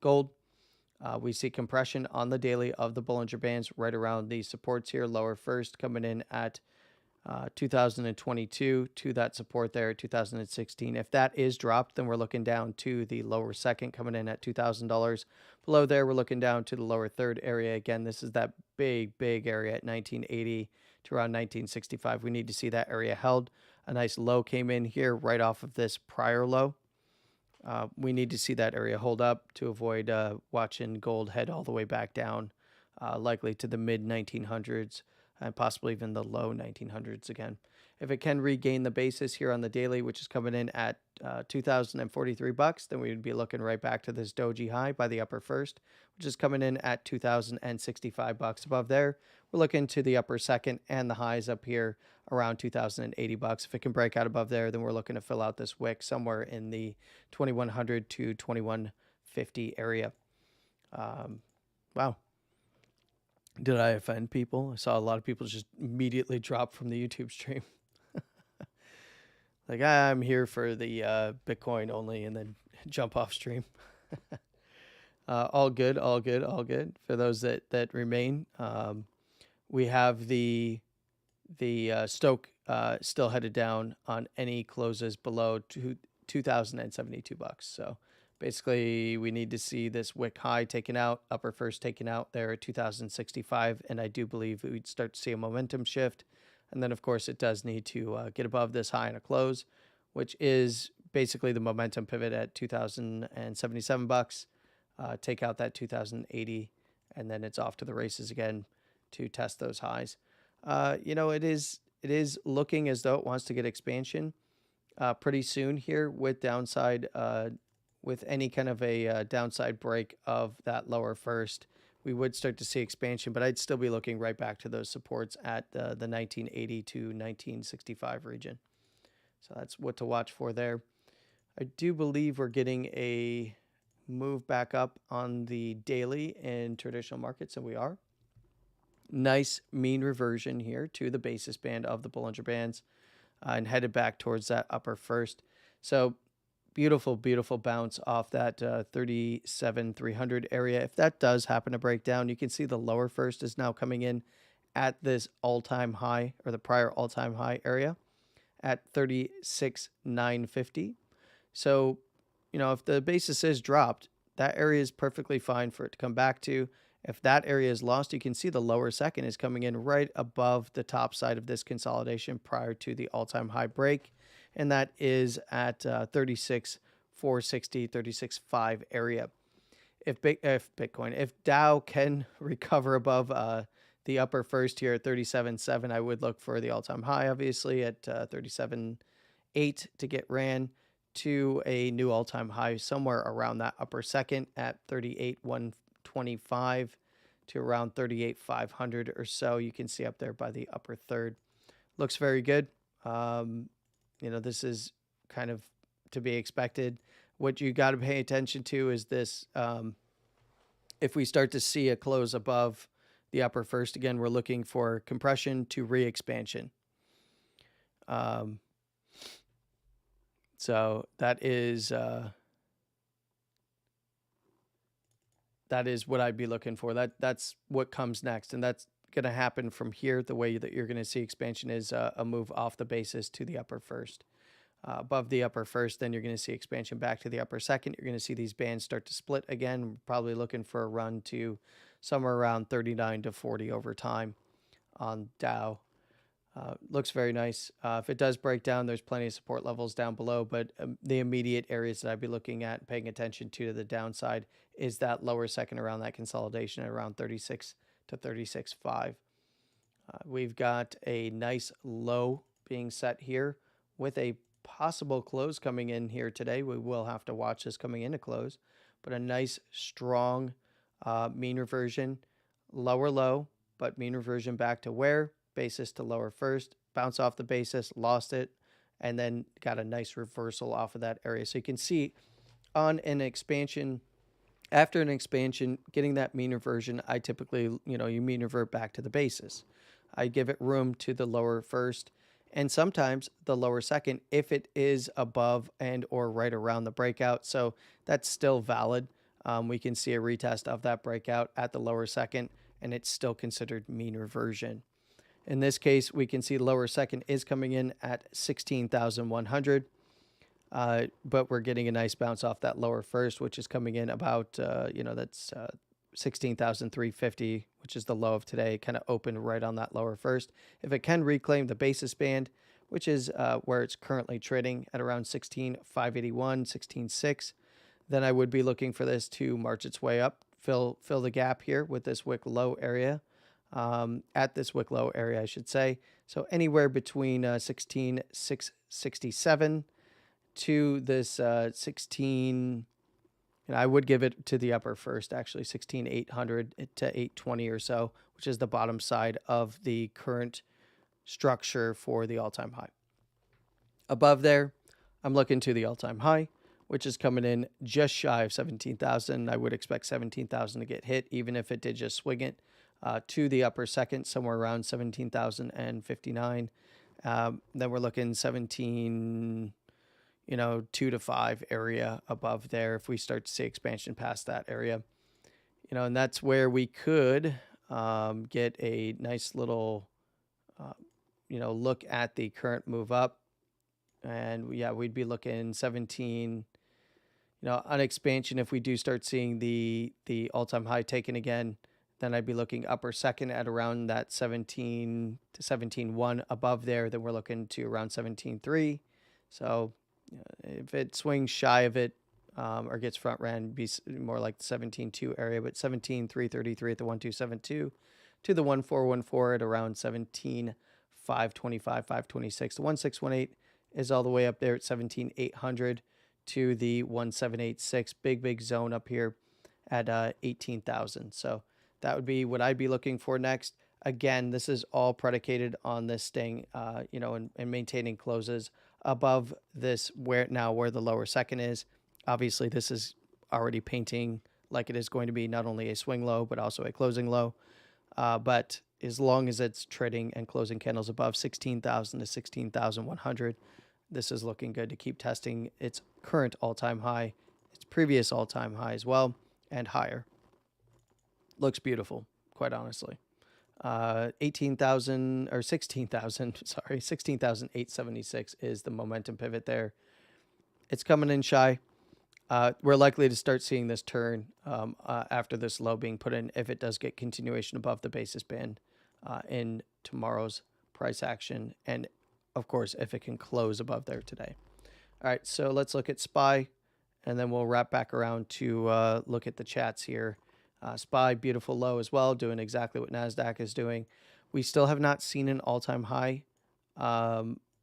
gold. We see compression on the daily of the Bollinger Bands right around the supports here. Lower first coming in at 2022 to that support there at 2016. If that is dropped, then we're looking down to the lower second coming in at $2,000. Below there, we're looking down to the lower third area. Again, this is that big area at 1980 to around 1965. We need to see that area held. A nice low came in here right off of this prior low. We need to see that area hold up to avoid watching gold head all the way back down, likely to the mid 1900s and possibly even the low 1900s again. If it can regain the basis here on the daily, which is coming in at $2,043, then we would be looking right back to this doji high by the upper first, which is coming in at $2,065. Above there, we're looking to the upper second and the highs up here around $2,080. If it can break out above there, then we're looking to fill out this wick somewhere in the 2100 to 2150 area. Wow. Did I offend people? I saw a lot of people just immediately drop from the YouTube stream. Like, I'm here for the Bitcoin only, and then jump off stream. All good, all good, all good. For those that remain, we have the Stoke still headed down on any closes below $2,072. So basically, we need to see this wick high taken out, upper first taken out there at 2,065, and I do believe we'd start to see a momentum shift. And then, of course, it does need to get above this high in a close, which is basically the momentum pivot at $2,077. Take out that 2,080, and then it's off to the races again to test those highs. It is looking as though it wants to get expansion pretty soon here with downside, with any kind of a downside break of that lower first. We would start to see expansion, but I'd still be looking right back to those supports at the 1980 to 1965 region. So that's what to watch for there. I do believe we're getting a move back up on the daily in traditional markets, and we are. Nice mean reversion here to the basis band of the Bollinger Bands and headed back towards that upper first. So beautiful, beautiful bounce off that 37,300 area. If that does happen to break down, you can see the lower first is now coming in at this all-time high, or the prior all-time high area at 36,950. So, if the basis is dropped, that area is perfectly fine for it to come back to. If that area is lost, you can see the lower second is coming in right above the top side of this consolidation prior to the all-time high break. And that is at 36,460, 36,500 area. If Dow can recover above the upper first here at 37.7, I would look for the all-time high, obviously, at 37.8 to get ran to a new all-time high somewhere around that upper second at 38,125 to around 38,500 or so. You can see up there by the upper third. Looks very good. This is kind of to be expected. What you got to pay attention to is this. If we start to see a close above the upper first, again, we're looking for compression to re-expansion. So that is what I'd be looking for. That's what comes next, and that's going to happen from here. The way that you're going to see expansion is a move off the basis to the upper first. Above the upper first, then you're going to see expansion back to the upper second. You're going to see these bands start to split again. Probably looking for a run to somewhere around 39 to 40 over time on Dow. Looks very nice. If it does break down, there's plenty of support levels down below, but the immediate areas that I'd be looking at and paying attention to the downside is that lower second around that consolidation at around 36 to 36.5. We've got a nice low being set here with a possible close coming in here today. We will have to watch this coming into close, but a nice strong mean reversion, lower low, but mean reversion back to where? Basis to lower first, bounce off the basis, lost it, and then got a nice reversal off of that area. So you can see on an expansion, after an expansion, getting that mean reversion, I typically, you mean revert back to the basis. I give it room to the lower first and sometimes the lower second if it is above and or right around the breakout. So that's still valid. We can see a retest of that breakout at the lower second, and it's still considered mean reversion. In this case, we can see the lower second is coming in at 16,100, but we're getting a nice bounce off that lower first, which is coming in about, that's 16,350, which is the low of today, kind of opened right on that lower first. If it can reclaim the basis band, which is where it's currently trading at around 16,581, 16,600, then I would be looking for this to march its way up, fill the gap here with this wick low area. At this wick low area, I should say, So anywhere between 16,667 to this 16, and I would give it to the upper first, actually 16,800 to 820 or so, which is the bottom side of the current structure for the all-time high. Above there, I'm looking to the all-time high, which is coming in just shy of 17,000. I would expect 17,000 to get hit, even if it did just swing it to the upper second, somewhere around 17,059. Then we're looking 17, 2 to 5 area above there if we start to see expansion past that area. And that's where we could get a nice little, look at the current move up. And yeah, we'd be looking 17, on expansion. If we do start seeing the all-time high taken again, then I'd be looking upper second at around that 17 to 17.1 above there. Then we're looking to around 17.3. So if it swings shy of it or gets front ran, be more like the 17.2 area, but 17.333 at the 1272 to the 1414 at around 17.525, 526. The 1618 is all the way up there at 17,800 to the 1786. Big zone up here at 18,000. So that would be what I'd be looking for next. Again, this is all predicated on this staying, and maintaining closes above this where the lower second is. Obviously, this is already painting like it is going to be not only a swing low, but also a closing low. But as long as it's trading and closing candles above 16,000 to 16,100, this is looking good to keep testing its current all-time high, its previous all-time high as well, and higher. Looks beautiful, quite honestly. 18,000 or 16,000, 16,876 is the momentum pivot there. It's coming in shy. We're likely to start seeing this turn after this low being put in, if it does get continuation above the basis band in tomorrow's price action, and of course, if it can close above there today. All right, so let's look at SPY, and then we'll wrap back around to look at the chats here. SPY, beautiful low as well, doing exactly what NASDAQ is doing. We still have not seen an all-time high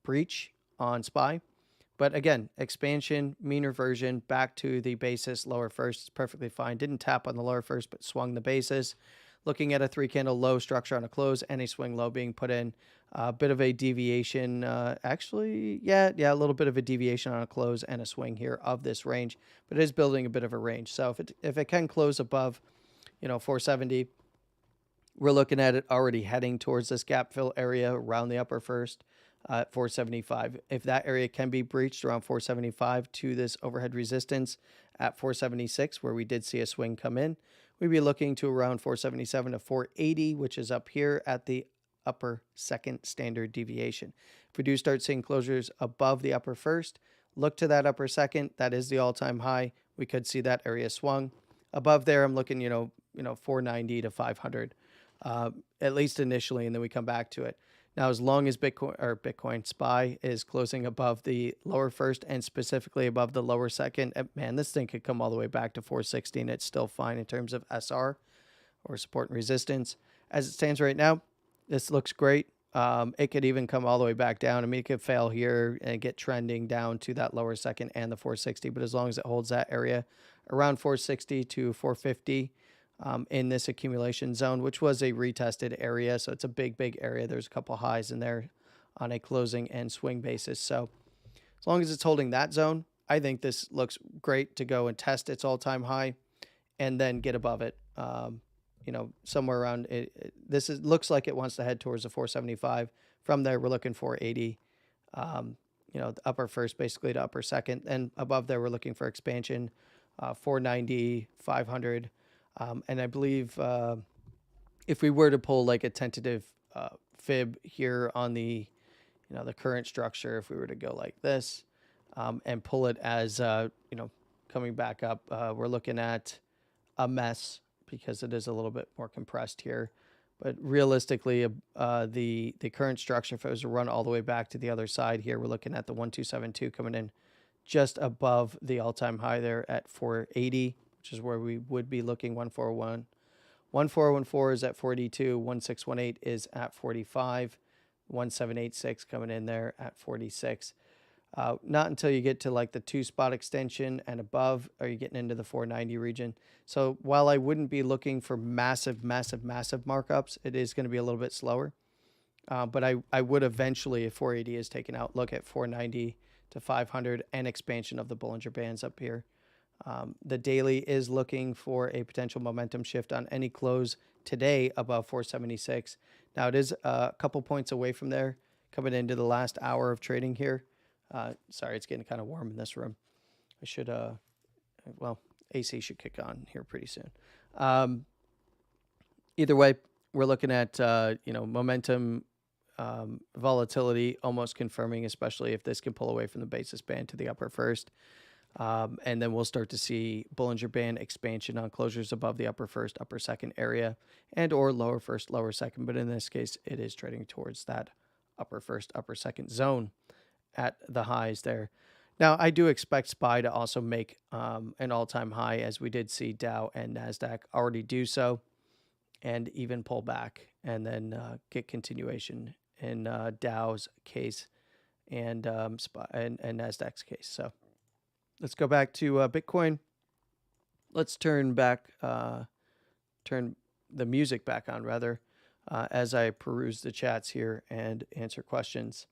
breach on SPY. But again, expansion, mean reversion, back to the basis, lower first is perfectly fine. Didn't tap on the lower first, but swung the basis. Looking at a 3-candle low structure on a close and a swing low being put in. A bit of a deviation, a little bit of a deviation on a close and a swing here of this range, but it is building a bit of a range. So if it can close above, 470, we're looking at it already heading towards this gap fill area around the upper first at 475. If that area can be breached around 475 to this overhead resistance at 476, where we did see a swing come in, we'd be looking to around 477 to 480, which is up here at the upper second standard deviation. If we do start seeing closures above the upper first, look to that upper second. That is the all-time high. We could see that area swung. Above there, I'm looking, 490 to 500, at least initially, and then we come back to it. Now, as long as Bitcoin SPY is closing above the lower first and specifically above the lower second, man, this thing could come all the way back to 460, and it's still fine in terms of SR or support and resistance. As it stands right now, this looks great. It could even come all the way back down. I mean, it could fail here and get trending down to that lower second and the 460, but as long as it holds that area around 460 to 450, in this accumulation zone, which was a retested area. So it's a big area. There's a couple highs in there on a closing and swing basis. So as long as it's holding that zone, I think this looks great to go and test its all-time high and then get above it. Somewhere around it. Looks like it wants to head towards the 475. From there, we're looking for 80. The upper first basically to upper second. And above there, we're looking for expansion, 490, 500. And I believe if we were to pull like a tentative fib here on the current structure, if we were to go like this and pull it as coming back up, we're looking at a mess because it is a little bit more compressed here. But realistically, the current structure, if it was to run all the way back to the other side here, we're looking at the 1272 coming in just above the all-time high there at 480. Which is where we would be looking. 141. 1414 is at 42. 1618 is at 45. 1786 coming in there at 46. Not until you get to like the 2 spot extension and above are you getting into the 490 region. So while I wouldn't be looking for massive markups, it is going to be a little bit slower. But I would eventually, if 480 is taken out, look at 490 to 500 and expansion of the Bollinger Bands up here. The daily is looking for a potential momentum shift on any close today above 476. Now it is a couple points away from there coming into the last hour of trading here. Sorry, it's getting kind of warm in this room. I should, well, AC should kick on here pretty soon. Either way, we're looking at, momentum, volatility almost confirming, especially if this can pull away from the basis band to the upper first. And then we'll start to see Bollinger Band expansion on closures above the upper first, upper second area, and or lower first, lower second. But in this case, it is trading towards that upper first, upper second zone at the highs there. Now, I do expect SPY to also make an all-time high, as we did see Dow and NASDAQ already do so, and even pull back and then get continuation in Dow's case and SPY and NASDAQ's case. So let's go back to Bitcoin. Let's turn the music back on, rather, as I peruse the chats here and answer questions.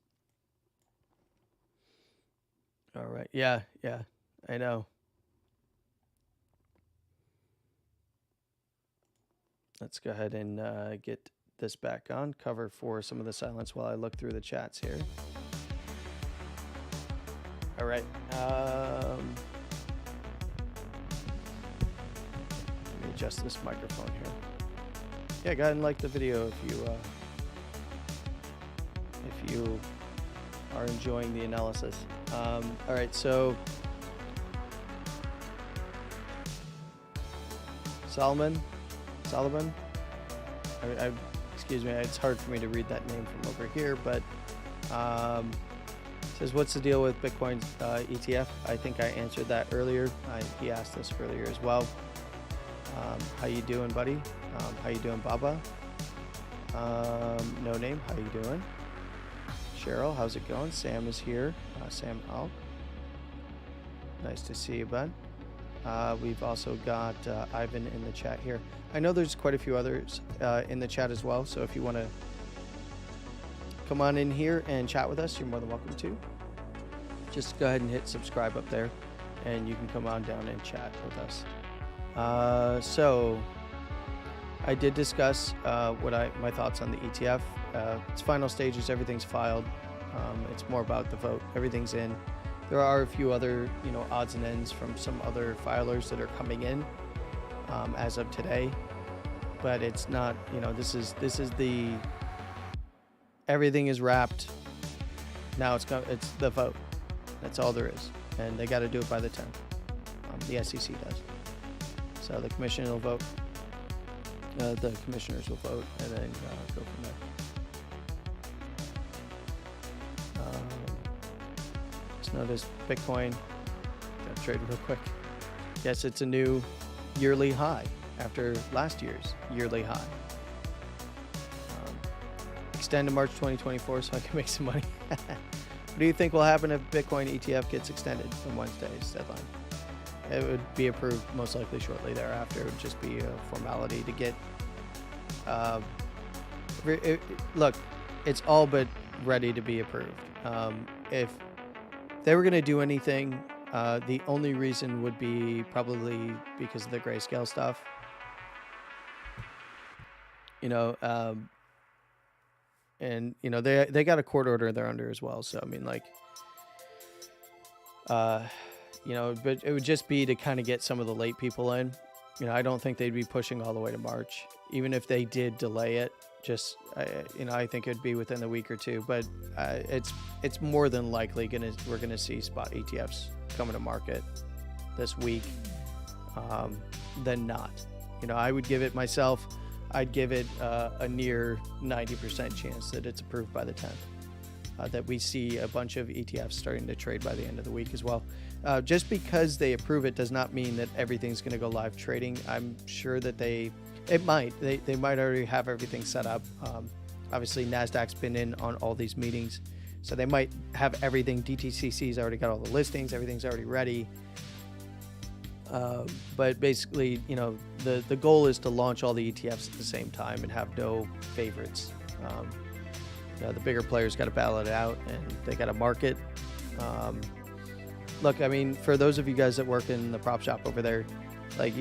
All right. Yeah, I know. Let's go ahead and get this back on. Cover for some of the silence while I look through the chats here. All right. Let me adjust this microphone here. Yeah, go ahead and like the video if you are enjoying the analysis. All right, so Solomon, excuse me, it's hard for me to read that name from over here, but says, what's the deal with Bitcoin's ETF? I think I answered that earlier. He asked this earlier as well. How you doing, buddy? How you doing, Baba? No name, how you doing? Cheryl, how's it going? Sam is here. Sam Al. Nice to see you, bud. We've also got Ivan in the chat here. I know there's quite a few others in the chat as well, so if you want to come on in here and chat with us, you're more than welcome to. Just go ahead and hit subscribe up there, and you can come on down and chat with us. So I did discuss my thoughts on the ETF. It's final stages, everything's filed. It's more about the vote. Everything's in. There are a few other, odds and ends from some other filers that are coming in as of today, but it's not, this is the, everything is wrapped. Now it's the vote. That's all there is, and they got to do it by the 10th. The SEC does. So the commission will vote. The commissioners will vote, and then go from there. Just notice Bitcoin got traded real quick. Yes, it's a new yearly high after last year's yearly high. Extend to March 2024 so I can make some money. What do you think will happen if Bitcoin ETF gets extended from Wednesday's deadline? It would be approved most likely shortly thereafter. It would just be a formality to get. Look, it's all but ready to be approved. If they were going to do anything, the only reason would be probably because of the grayscale stuff. And they got a court order they're under as well. So I mean, but it would just be to kind of get some of the late people in. I don't think they'd be pushing all the way to March, even if they did delay it. I think it'd be within a week or two, but it's more than likely we're gonna see spot ETFs coming to market this week than not. I would give it myself. I'd give it a near 90% chance that it's approved by the 10th. That we see a bunch of ETFs starting to trade by the end of the week as well. Just because they approve it does not mean that everything's going to go live trading. I'm sure that they might already have everything set up. Obviously, NASDAQ's been in on all these meetings, so they might have everything. DTCC's already got all the listings, everything's already ready. But basically, you know, the goal is to launch all the ETFs at the same time and have no favorites. You know, the bigger players got to battle it out, and they got to market. Look, I mean, for those of you guys that work in the prop shop over there, like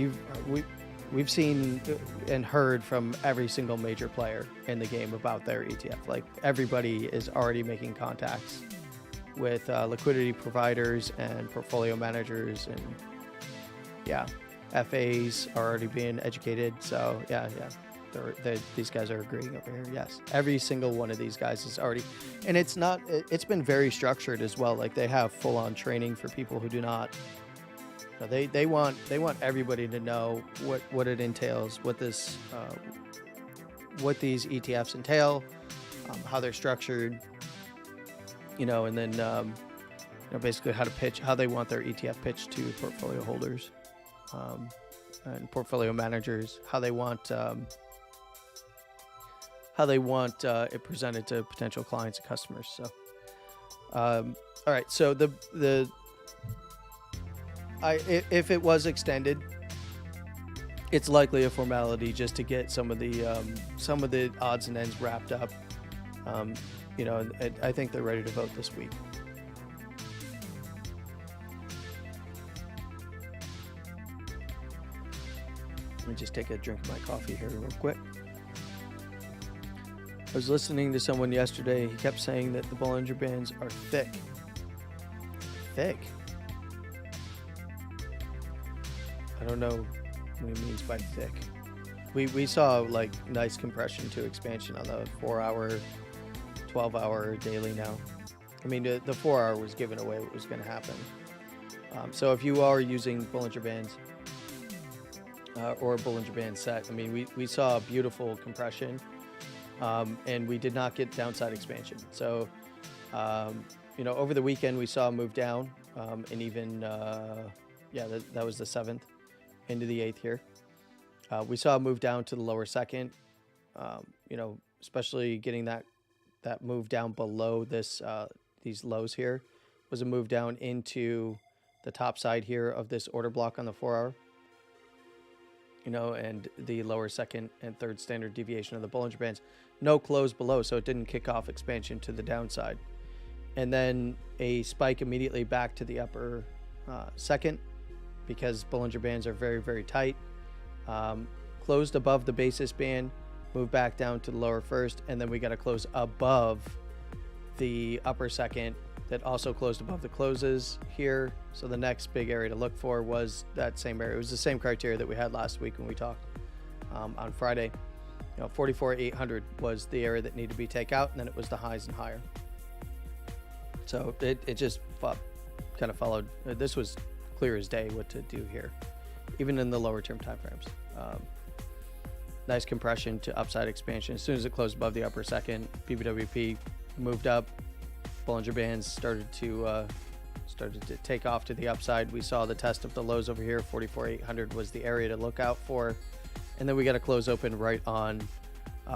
we've seen and heard from every single major player in the game about their ETF. Like, everybody is already making contacts with liquidity providers and portfolio managers, and yeah, FAs are already being educated. So yeah, these guys are agreeing over here. Yes, every single one of these guys is already, and it's been very structured as well. Like, they have full-on training for people who do not. You know, they want everybody to know what it entails, what these ETFs entail, how they're structured, you know, and then you know, basically how they want their ETF pitched to portfolio holders and portfolio managers, how they want it presented to potential clients and customers. So, all right. So if it was extended, it's likely a formality just to get some of the odds and ends wrapped up. You know, I think they're ready to vote this week. Let me just take a drink of my coffee here real quick. I was listening to someone yesterday. He kept saying that the Bollinger Bands are thick. Thick? I don't know what he means by thick. We saw like nice compression to expansion on the 4-hour, 12-hour daily now. I mean, the 4-hour was giving away what was going to happen. So if you are using Bollinger Bands or a Bollinger Band set, I mean, we saw a beautiful compression. And we did not get downside expansion. So, you know, over the weekend we saw a move down, and even, that was the 7th into the 8th here. We saw a move down to the lower second, you know, especially getting that move down below these lows here was a move down into the top side here of this order block on the 4-hour. You know, and the lower second and third standard deviation of the Bollinger Bands. No close below, so it didn't kick off expansion to the downside. And then a spike immediately back to the upper second, because Bollinger Bands are very, very tight. Closed above the basis band, moved back down to the lower first, and then we got to close above the upper second that also closed above the closes here. So the next big area to look for was that same area. It was the same criteria that we had last week when we talked on Friday. You know, 44,800 was the area that needed to be taken out, and then it was the highs and higher. So it just kind of followed. This was clear as day what to do here, even in the lower term timeframes. Nice compression to upside expansion. As soon as it closed above the upper second, BBWP moved up. Bollinger Bands started to take off to the upside. We saw the test of the lows over here. 44,800 was the area to look out for, and then we got to close open right on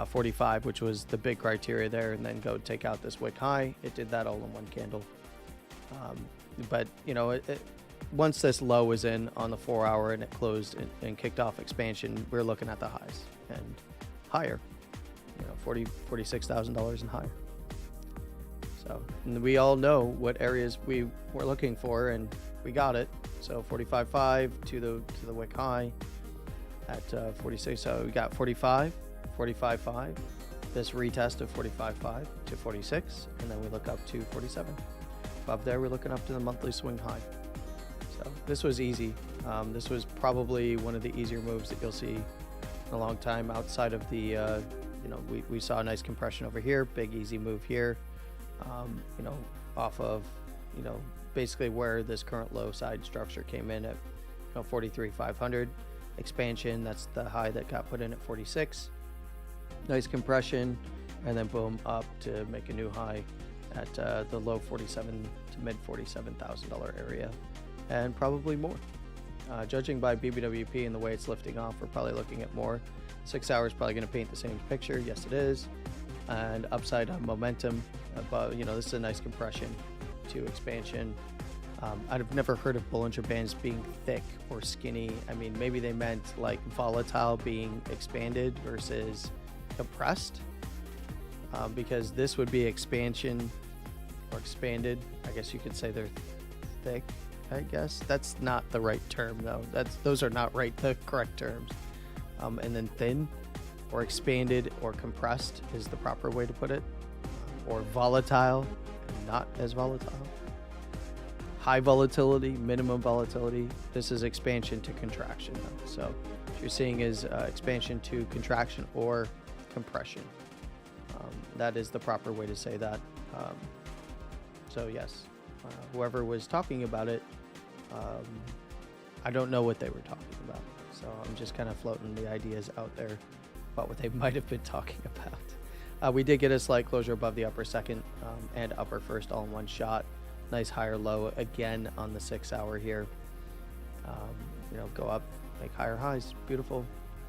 45, which was the big criteria there, and then go take out this wick high. It did that all in one candle. But you know, once this low was in on the 4-hour and it closed and kicked off expansion, we're looking at the highs and higher. You know, $46,000 and higher. So, and we all know what areas we were looking for, and we got it. So 45.5 to the wick high at 46. So we got 45, 45.5, this retest of 45.5 to 46, and then we look up to 47. Above there, we're looking up to the monthly swing high. So this was easy. This was probably one of the easier moves that you'll see in a long time outside of the, you know, we saw a nice compression over here, big easy move here. You know, off of, you know, basically where this current low side structure came in at, you know, 43,500 expansion. That's the high that got put in at 46. Nice compression, and then boom up to make a new high at the low 47 to mid $47,000 area, and probably more. Judging by BBWP and the way it's lifting off, we're probably looking at more. 6 hours probably going to paint the same picture. Yes, it is. and upside on momentum. But this is a nice compression to expansion. I've never heard of Bollinger Bands being thick or skinny. I mean, maybe they meant like volatile being expanded versus compressed, because this would be expansion or expanded. I guess you could say they're thick. I guess that's not the right term though. Those are not the correct terms. And then thin or expanded or compressed is the proper way to put it. Or volatile and not as volatile. High volatility, minimum volatility. This is expansion to contraction though. So what you're seeing is expansion to contraction or compression. That is the proper way to say that. So yes, whoever was talking about it, I don't know what they were talking about. So I'm just kind of floating the ideas out there about what they might have been talking about. We did get a slight closure above the upper second and upper first all in one shot. Nice higher low again on the 6 hour here. Go up, make higher highs. Beautiful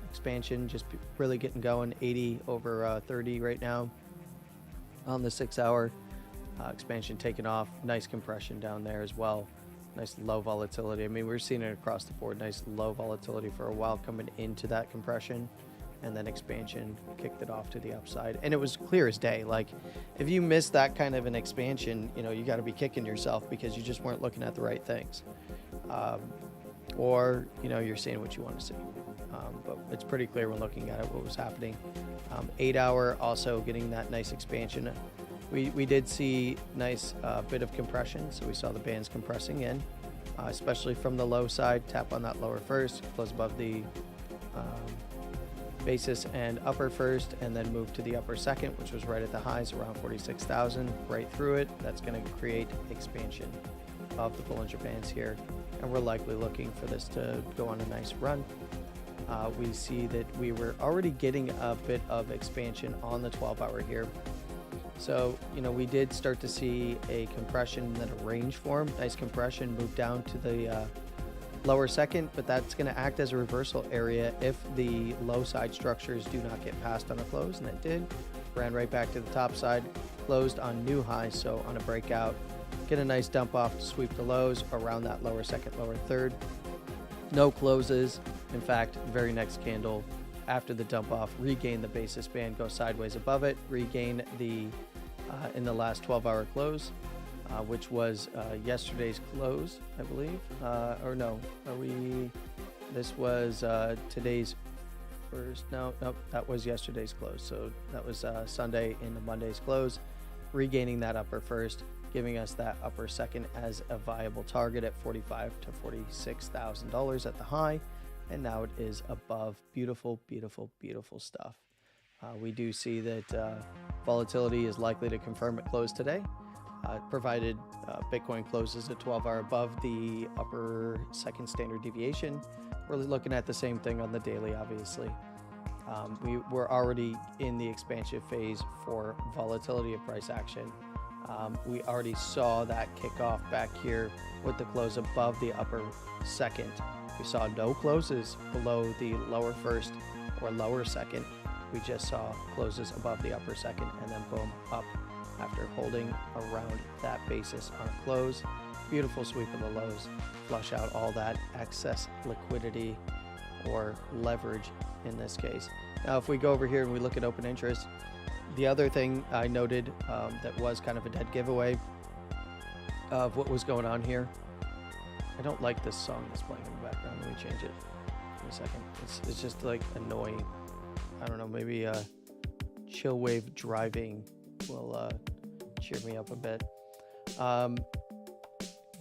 expansion, just really getting going. 80 over 30 right now on the 6 hour. Expansion taking off. Nice compression down there as well. Nice low volatility. I mean, we're seeing it across the board. Nice low volatility for a while coming into that compression. And then expansion kicked it off to the upside, and it was clear as day. Like, if you missed that kind of an expansion, you got to be kicking yourself because you just weren't looking at the right things, or you're seeing what you want to see. But it's pretty clear when looking at it what was happening. 8 hour also getting that nice expansion. We did see nice bit of compression, so we saw the bands compressing in, especially from the low side. Tap on that lower first, close above the basis and upper first, and then move to the upper second, which was right at the highs around 46,000, right through it. That's going to create expansion of the Bollinger Bands here, and we're likely looking for this to go on a nice run. We see that we were already getting a bit of expansion on the 12 hour here. So, we did start to see a compression and then a range form. Nice compression, move down to the lower second, but that's going to act as a reversal area if the low side structures do not get passed on a close, and it did. Ran right back to the top side, closed on new highs, so on a breakout, get a nice dump off to sweep the lows around that lower second, lower third. No closes. In fact, very next candle after the dump off, regain the basis band, go sideways above it, regain the in the last 12 hour close, which was yesterday's close, I believe. Or no, this was today's first. No, that was yesterday's close. So that was Sunday into Monday's close, regaining that upper first, giving us that upper second as a viable target at $45,000 to $46,000 at the high. And now it is above. Beautiful, beautiful, beautiful stuff. We do see that volatility is likely to confirm at close today, provided Bitcoin closes at 12 hour above the upper second standard deviation. We're looking at the same thing on the daily, obviously. We're already in the expansion phase for volatility of price action. We already saw that kick off back here with the close above the upper second. We saw no closes below the lower first or lower second. We just saw closes above the upper second, and then boom, up after holding around that basis on a close. Beautiful sweep of the lows, flush out all that excess liquidity or leverage in this case. Now, if we go over here and we look at open interest, the other thing I noted that was kind of a dead giveaway of what was going on here. I don't like this song that's playing in the background. Let me change it in a second. It's just like annoying. I don't know, maybe chill wave driving will cheer me up a bit.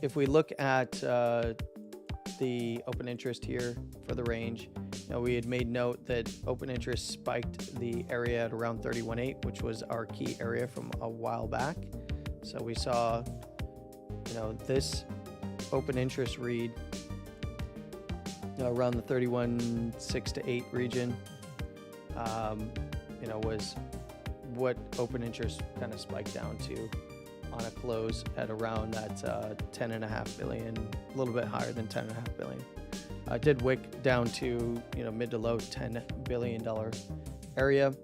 If we look at the open interest here for the range, we had made note that open interest spiked the area at around 31.8, which was our key area from a while back. So we saw, this open interest read around the 31.6 to 8 region. Was what open interest kind of spiked down to on a close at around that 10.5 billion, a little bit higher than 10.5 billion. Did wick down to mid to low $10 billion area.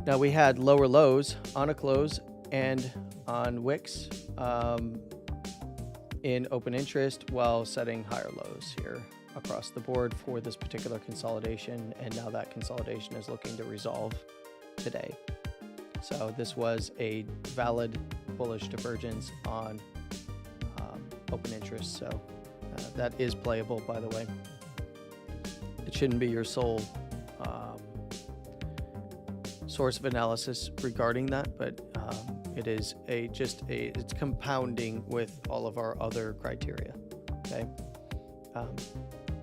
Now we had lower lows on a close and on wicks in open interest, while setting higher lows here across the board for this particular consolidation. And now that consolidation is looking to resolve today. So this was a valid bullish divergence on open interest. So that is playable, by the way. It shouldn't be your sole source of analysis regarding that, but it is it's compounding with all of our other criteria. Okay.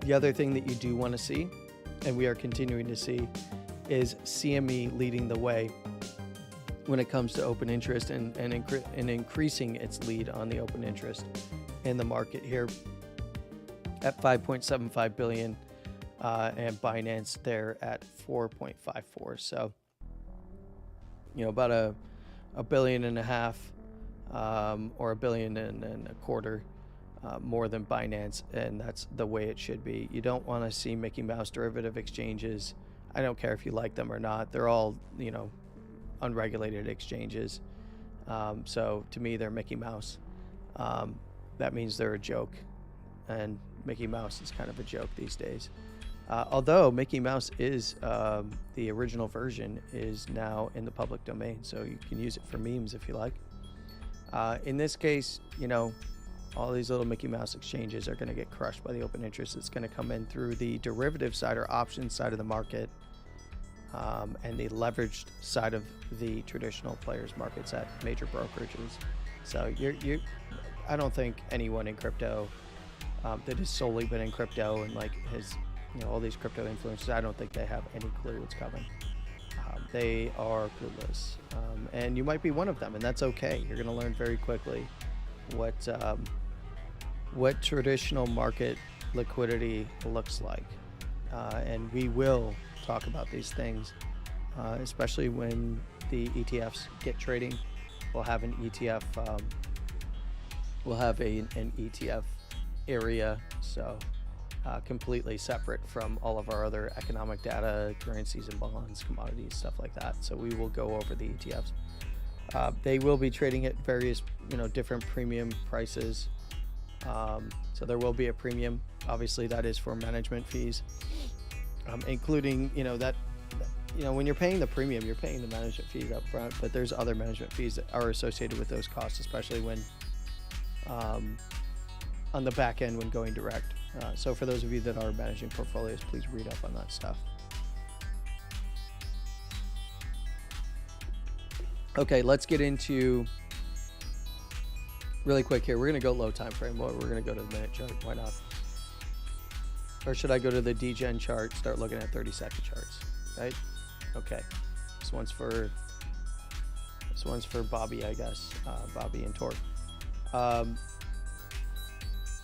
The other thing that you do want to see, and we are continuing to see, is CME leading the way when it comes to open interest and increasing its lead on the open interest in the market here at 5.75 billion, and Binance there at 4.54. So, about a billion and a half, or a billion and a quarter more than Binance, and that's the way it should be. You don't want to see Mickey Mouse derivative exchanges. I don't care if you like them or not. They're all, unregulated exchanges. So to me, they're Mickey Mouse. That means they're a joke, and Mickey Mouse is kind of a joke these days. Although Mickey Mouse is, the original version is now in the public domain, so you can use it for memes if you like. In this case, all these little Mickey Mouse exchanges are going to get crushed by the open interest. It's going to come in through the derivative side or options side of the market, and the leveraged side of the traditional players markets at major brokerages. So I don't think anyone in crypto that has solely been in crypto and has all these crypto influencers, I don't think they have any clue what's coming. They are clueless, and you might be one of them, and that's okay. You're going to learn very quickly what traditional market liquidity looks like, and we will talk about these things, especially when the ETFs get trading. We'll have an ETF. We'll have an ETF area, so completely separate from all of our other economic data, currencies and bonds, commodities, stuff like that. So we will go over the ETFs. They will be trading at various, different premium prices. So there will be a premium. Obviously, that is for management fees, including, when you're paying the premium, you're paying the management fees up front, but there's other management fees that are associated with those costs, especially when on the back end when going direct. So for those of you that are managing portfolios, please read up on that stuff. Okay, let's get into really quick here. We're going to go low time frame. We're going to go to the minute chart. Why not? Or should I go to the DGen chart, start looking at 30-second charts, right? Okay. This one's for Bobby, I guess. Bobby and Torque.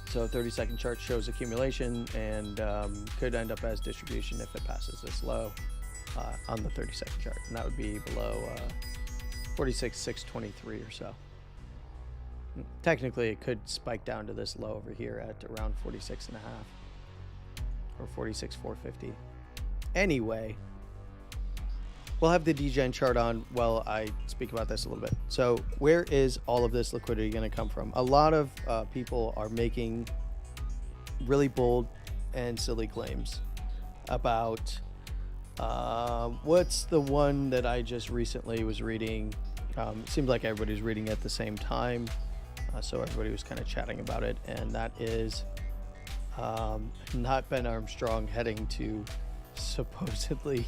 So 30-second chart shows accumulation and could end up as distribution if it passes this low on the 30-second chart. And that would be below 46,623 or so. Technically, it could spike down to this low over here at around 46.5 or 46,450. Anyway, we'll have the DGen chart on while I speak about this a little bit. So where is all of this liquidity going to come from? A lot of people are making really bold and silly claims about what's the one that I just recently was reading. It seems like everybody's reading at the same time. So everybody was kind of chatting about it, and that is not Ben Armstrong heading to supposedly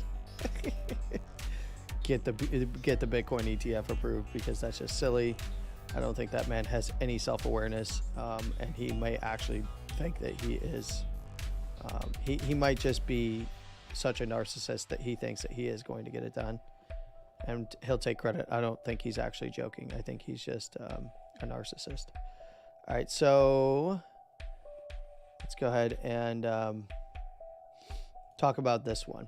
get the Bitcoin ETF approved, because that's just silly. I don't think that man has any self-awareness, and he may actually think that he is. He might just be such a narcissist that he thinks that he is going to get it done, and he'll take credit. I don't think he's actually joking. I think he's just a narcissist. All right, so let's go ahead and talk about this one.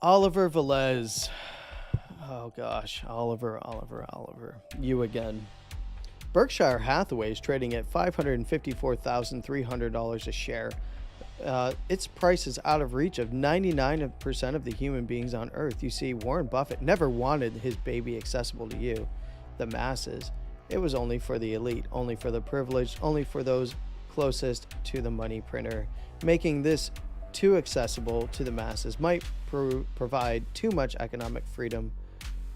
Oliver Velez. Oh gosh, Oliver, you again. Berkshire Hathaway is trading at $554,300 a share. its price is out of reach of 99% of the human beings on Earth. You see, Warren Buffett never wanted his baby accessible to you, the masses. It was only for the elite, only for the privileged, only for those closest to the money printer. Making this too accessible to the masses might provide too much economic freedom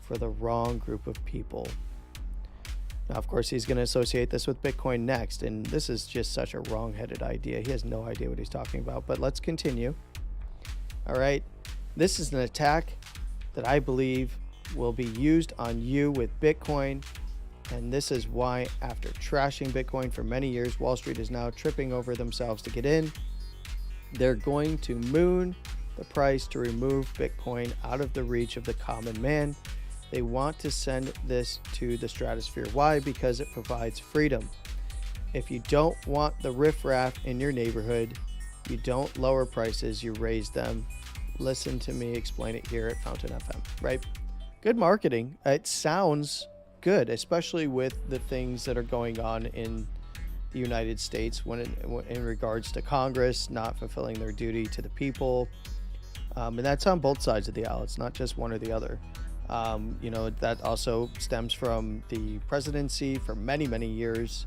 for the wrong group of people. Now, of course, he's going to associate this with Bitcoin next, and this is just such a wrong-headed idea. He has no idea what he's talking about, but let's continue. All right, this is an attack that I believe will be used on you with Bitcoin, and this is why, after trashing Bitcoin for many years, Wall Street is now tripping over themselves to get in. They're going to moon the price to remove Bitcoin out of the reach of the common man. They want to send this to the stratosphere. Why? Because it provides freedom. If you don't want the riffraff in your neighborhood, you don't lower prices, you raise them. Listen to me explain it here at Fountain FM, right? Good marketing. It sounds good, especially with the things that are going on in the United States when in regards to Congress not fulfilling their duty to the people. And that's on both sides of the aisle. It's not just one or the other. That also stems from the presidency for many, many years.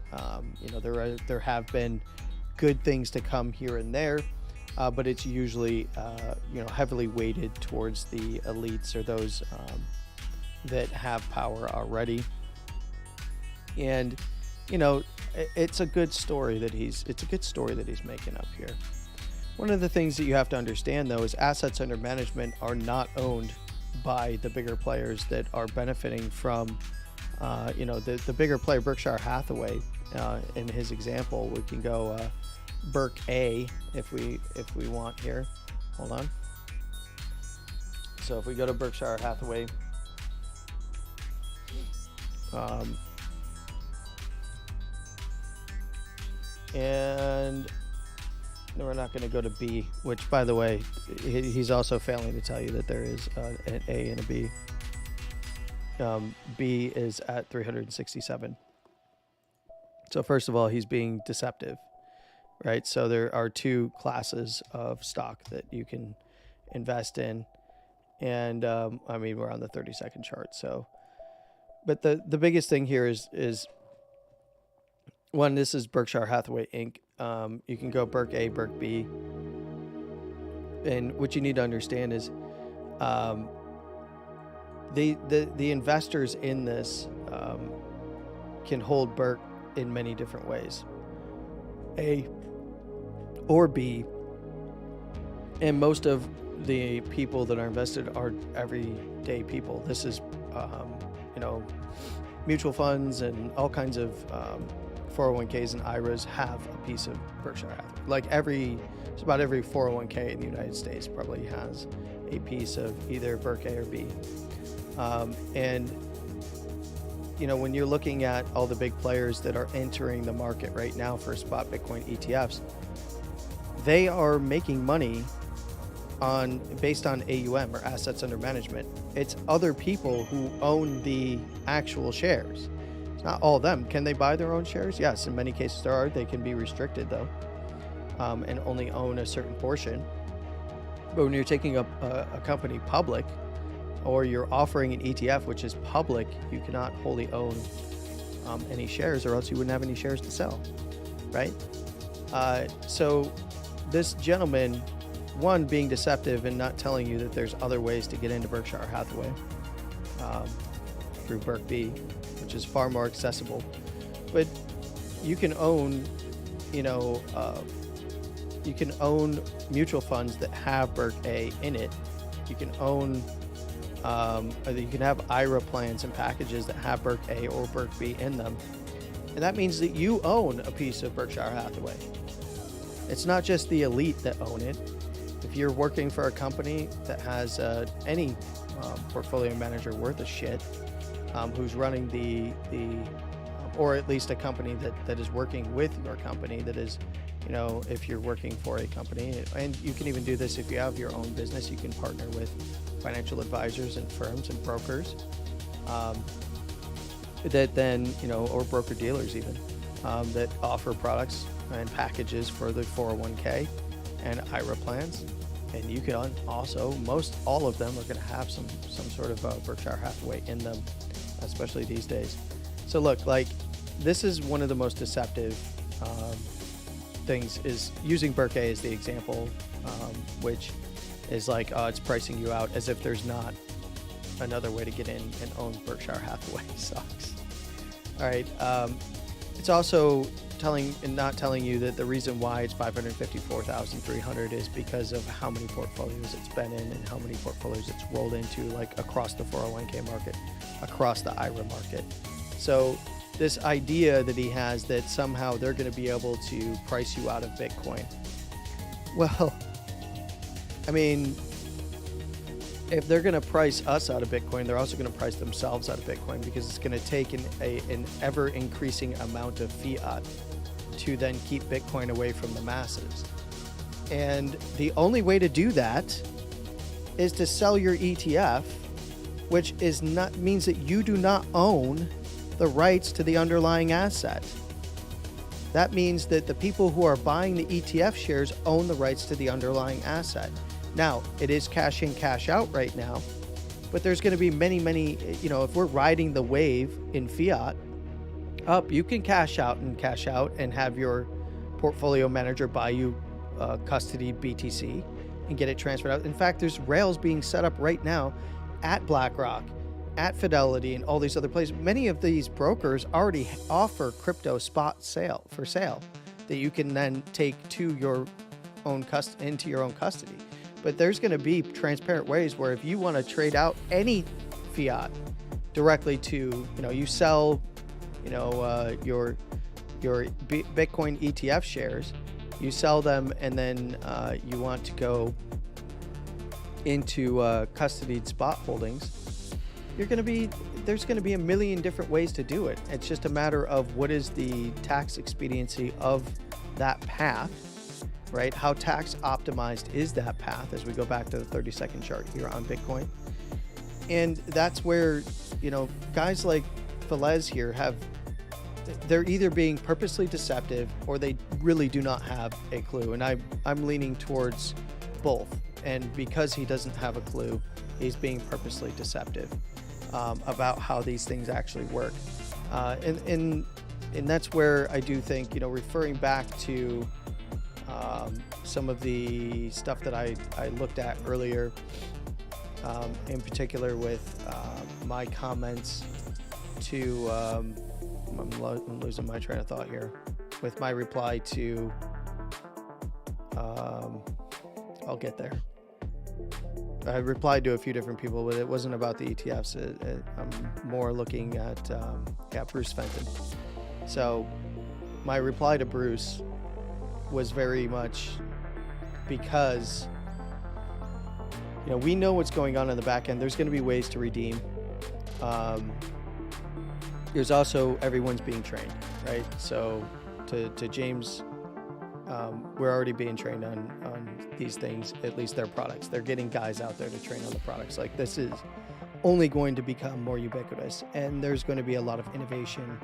There have been good things to come here and there, but it's usually, heavily weighted towards the elites or those that have power already. And, it's a good story that he's making up here. One of the things that you have to understand, though, is assets under management are not owned by the bigger players that are benefiting from, the bigger player, Berkshire Hathaway. In his example, we can go Berk A if we want here. Hold on. So if we go to Berkshire Hathaway, and we're not going to go to B, which, by the way, he's also failing to tell you that there is an A and a B. B is at 367. So first of all, he's being deceptive, right? So there are two classes of stock that you can invest in. And we're on the 30-second chart. So, but the biggest thing here is one, this is Berkshire Hathaway Inc. You can go Berk A, Berk B. And what you need to understand is the investors in this can hold Berk in many different ways, A or B. And most of the people that are invested are everyday people. This is, mutual funds and all kinds of 401ks and IRAs have a piece of Berkshire Hathaway. Just about every 401k in the United States probably has a piece of either Berk A or B. When you're looking at all the big players that are entering the market right now for spot Bitcoin ETFs, they are making money based on AUM, or assets under management. It's other people who own the actual shares. It's not all of them. Can they buy their own shares? Yes, in many cases there are. They can be restricted though, and only own a certain portion. But when you're taking a company public, or you're offering an ETF which is public, you cannot wholly own any shares, or else you wouldn't have any shares to sell, right? So this gentleman, one, being deceptive and not telling you that there's other ways to get into Berkshire Hathaway through Berk B, which is far more accessible. But you can own, you can own mutual funds that have Berk A in it. You can own, you can have IRA plans and packages that have Berk A or Berk B in them. And that means that you own a piece of Berkshire Hathaway. It's not just the elite that own it. If you're working for a company that has any portfolio manager worth a shit, who's running or at least a company that is working with your company, that is, if you're working for a company, and you can even do this if you have your own business, you can partner with financial advisors and firms and brokers that then, or broker dealers even, that offer products and packages for the 401k. and IRA plans. And you can also, all of them are going to have some sort of Berkshire Hathaway in them, especially these days. So look, like, this is one of the most deceptive things, is using Berkay as the example, which is like, it's pricing you out, as if there's not another way to get in and own Berkshire Hathaway stocks. All right. It's also not telling you that the reason why it's 554,300 is because of how many portfolios it's been in and how many portfolios it's rolled into, like across the 401k market, across the IRA market. So this idea that he has that somehow they're going to be able to price you out of Bitcoin. Well, I mean, if they're going to price us out of Bitcoin, they're also going to price themselves out of Bitcoin, because it's going to take an ever increasing amount of fiat to then keep Bitcoin away from the masses. And the only way to do that is to sell your ETF, which means that you do not own the rights to the underlying asset. That means that the people who are buying the ETF shares own the rights to the underlying asset. Now, it is cash in, cash out right now, but there's going to be many, if we're riding the wave in fiat up, you can cash out and have your portfolio manager buy you custody BTC and get it transferred out. In fact, there's rails being set up right now at BlackRock, at Fidelity, and all these other places. Many of these brokers already offer crypto spot for sale that you can then take to your own into your own custody. But there's going to be transparent ways where if you want to trade out any fiat directly to, you sell, your Bitcoin ETF shares, you sell them, and then you want to go into custodied spot holdings, there's going to be a million different ways to do it. It's just a matter of what is the tax expediency of that path, right? How tax optimized is that path, as we go back to the 30-second chart here on Bitcoin. And that's where, guys like Velez here they're either being purposely deceptive or they really do not have a clue. And I'm leaning towards both. And because he doesn't have a clue, he's being purposely deceptive about how these things actually work. And that's where I do think, referring back to some of the stuff that I looked at earlier, in particular with my comments to, I'm losing my train of thought here, with my reply to, I'll get there. I replied to a few different people, but it wasn't about the ETFs. I'm more looking at Bruce Fenton. So my reply to Bruce was very much because, we know what's going on in the back end. There's going to be ways to redeem. There's also, everyone's being trained, right? So to James, we're already being trained on these things, at least their products. They're getting guys out there to train on the products. Like, this is only going to become more ubiquitous, and there's going to be a lot of innovation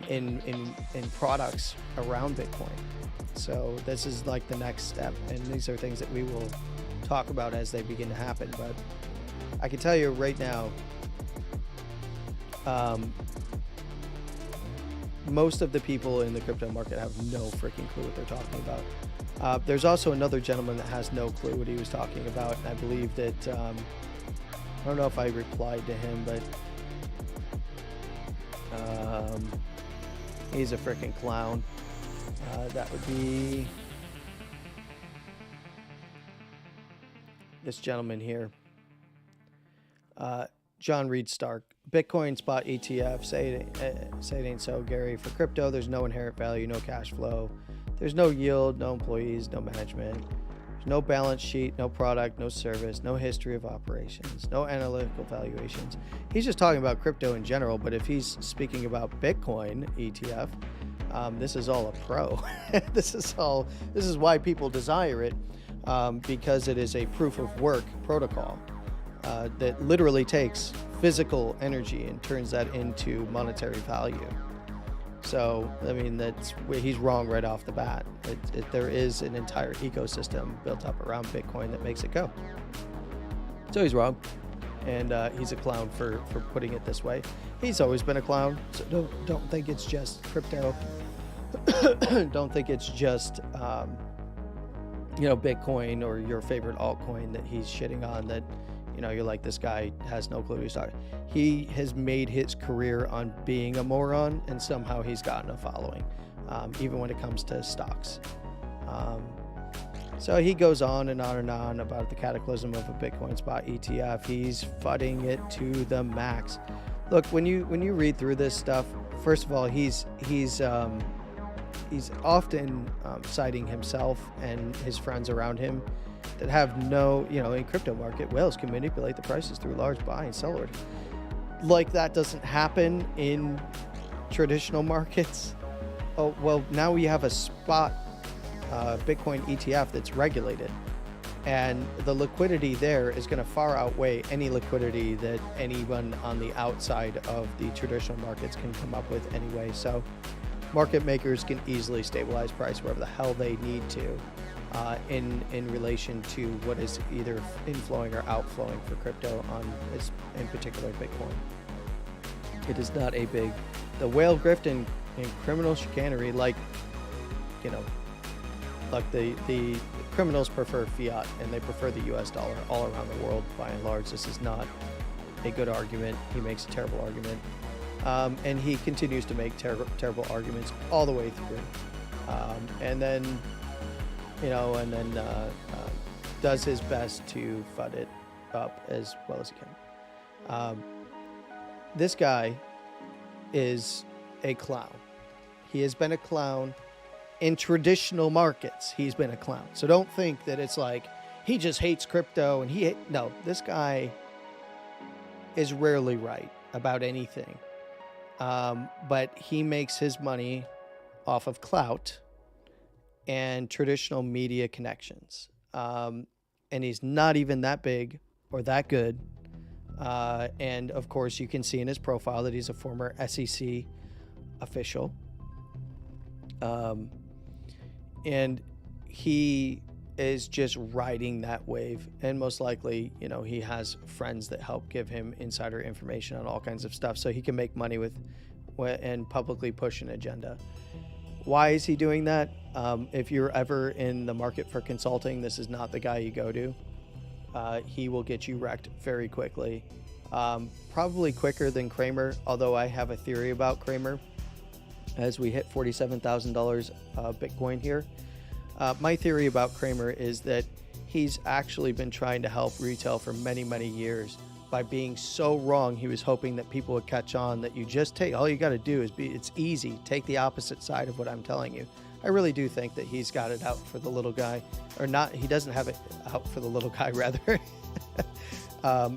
in products around Bitcoin. So this is like the next step, and these are things that we will talk about as they begin to happen. But I can tell you right now, most of the people in the crypto market have no freaking clue what they're talking about. There's also another gentleman that has no clue what he was talking about, and I believe that, I don't know if I replied to him, but he's a freaking clown. That would be this gentleman here. John Reed Stark. Bitcoin spot ETF, say it ain't so, Gary. For crypto, there's no inherent value, no cash flow. There's no yield, no employees, no management. There's no balance sheet, no product, no service, no history of operations, no analytical valuations. He's just talking about crypto in general, but if he's speaking about Bitcoin ETF, this is all a pro. This is why people desire it, because it is a proof of work protocol that literally takes physical energy and turns that into monetary value. So, I mean, he's wrong right off the bat. There is an entire ecosystem built up around Bitcoin that makes it go. So he's wrong. And he's a clown for putting it this way. He's always been a clown. So don't think it's just crypto. Don't think it's just, Bitcoin or your favorite altcoin that he's shitting on that, you're like, this guy has no clue what he's talking. He has made his career on being a moron, and somehow he's gotten a following, even when it comes to stocks. So he goes on and on and on about the cataclysm of a Bitcoin spot ETF. He's fudding it to the max. Look, when you read through this stuff, first of all, he's often citing himself and his friends around him that have no, in crypto market, whales can manipulate the prices through large buy and sell orders. Like that doesn't happen in traditional markets. Oh, well, now we have a spot Bitcoin ETF that's regulated, and the liquidity there is going to far outweigh any liquidity that anyone on the outside of the traditional markets can come up with anyway. So market makers can easily stabilize price wherever the hell they need to in relation to what is either inflowing or outflowing for crypto on this, in particular Bitcoin. It is not the whale grift and criminal chicanery, like the criminals prefer fiat and they prefer the US dollar all around the world by and large. This is not a good argument. He makes a terrible argument. And he continues to make terrible arguments all the way through. And then does his best to FUD it up as well as he can. This guy is a clown. He has been a clown in traditional markets. He's been a clown. So don't think that it's like he just hates crypto and no, this guy is rarely right about anything. But he makes his money off of clout and traditional media connections. And he's not even that big or that good. And of course, you can see in his profile that he's a former SEC official. And he is just riding that wave. And most likely, he has friends that help give him insider information on all kinds of stuff so he can make money with and publicly push an agenda. Why is he doing that? If you're ever in the market for consulting, this is not the guy you go to. He will get you wrecked very quickly. Probably quicker than Kramer, although I have a theory about Kramer as we hit $47,000 Bitcoin here. My theory about Kramer is that he's actually been trying to help retail for many, many years. By being so wrong, he was hoping that people would catch on, that you just all you got to do is it's easy. Take the opposite side of what I'm telling you. I really do think that he's got it out for the little guy, or not. He doesn't have it out for the little guy, rather,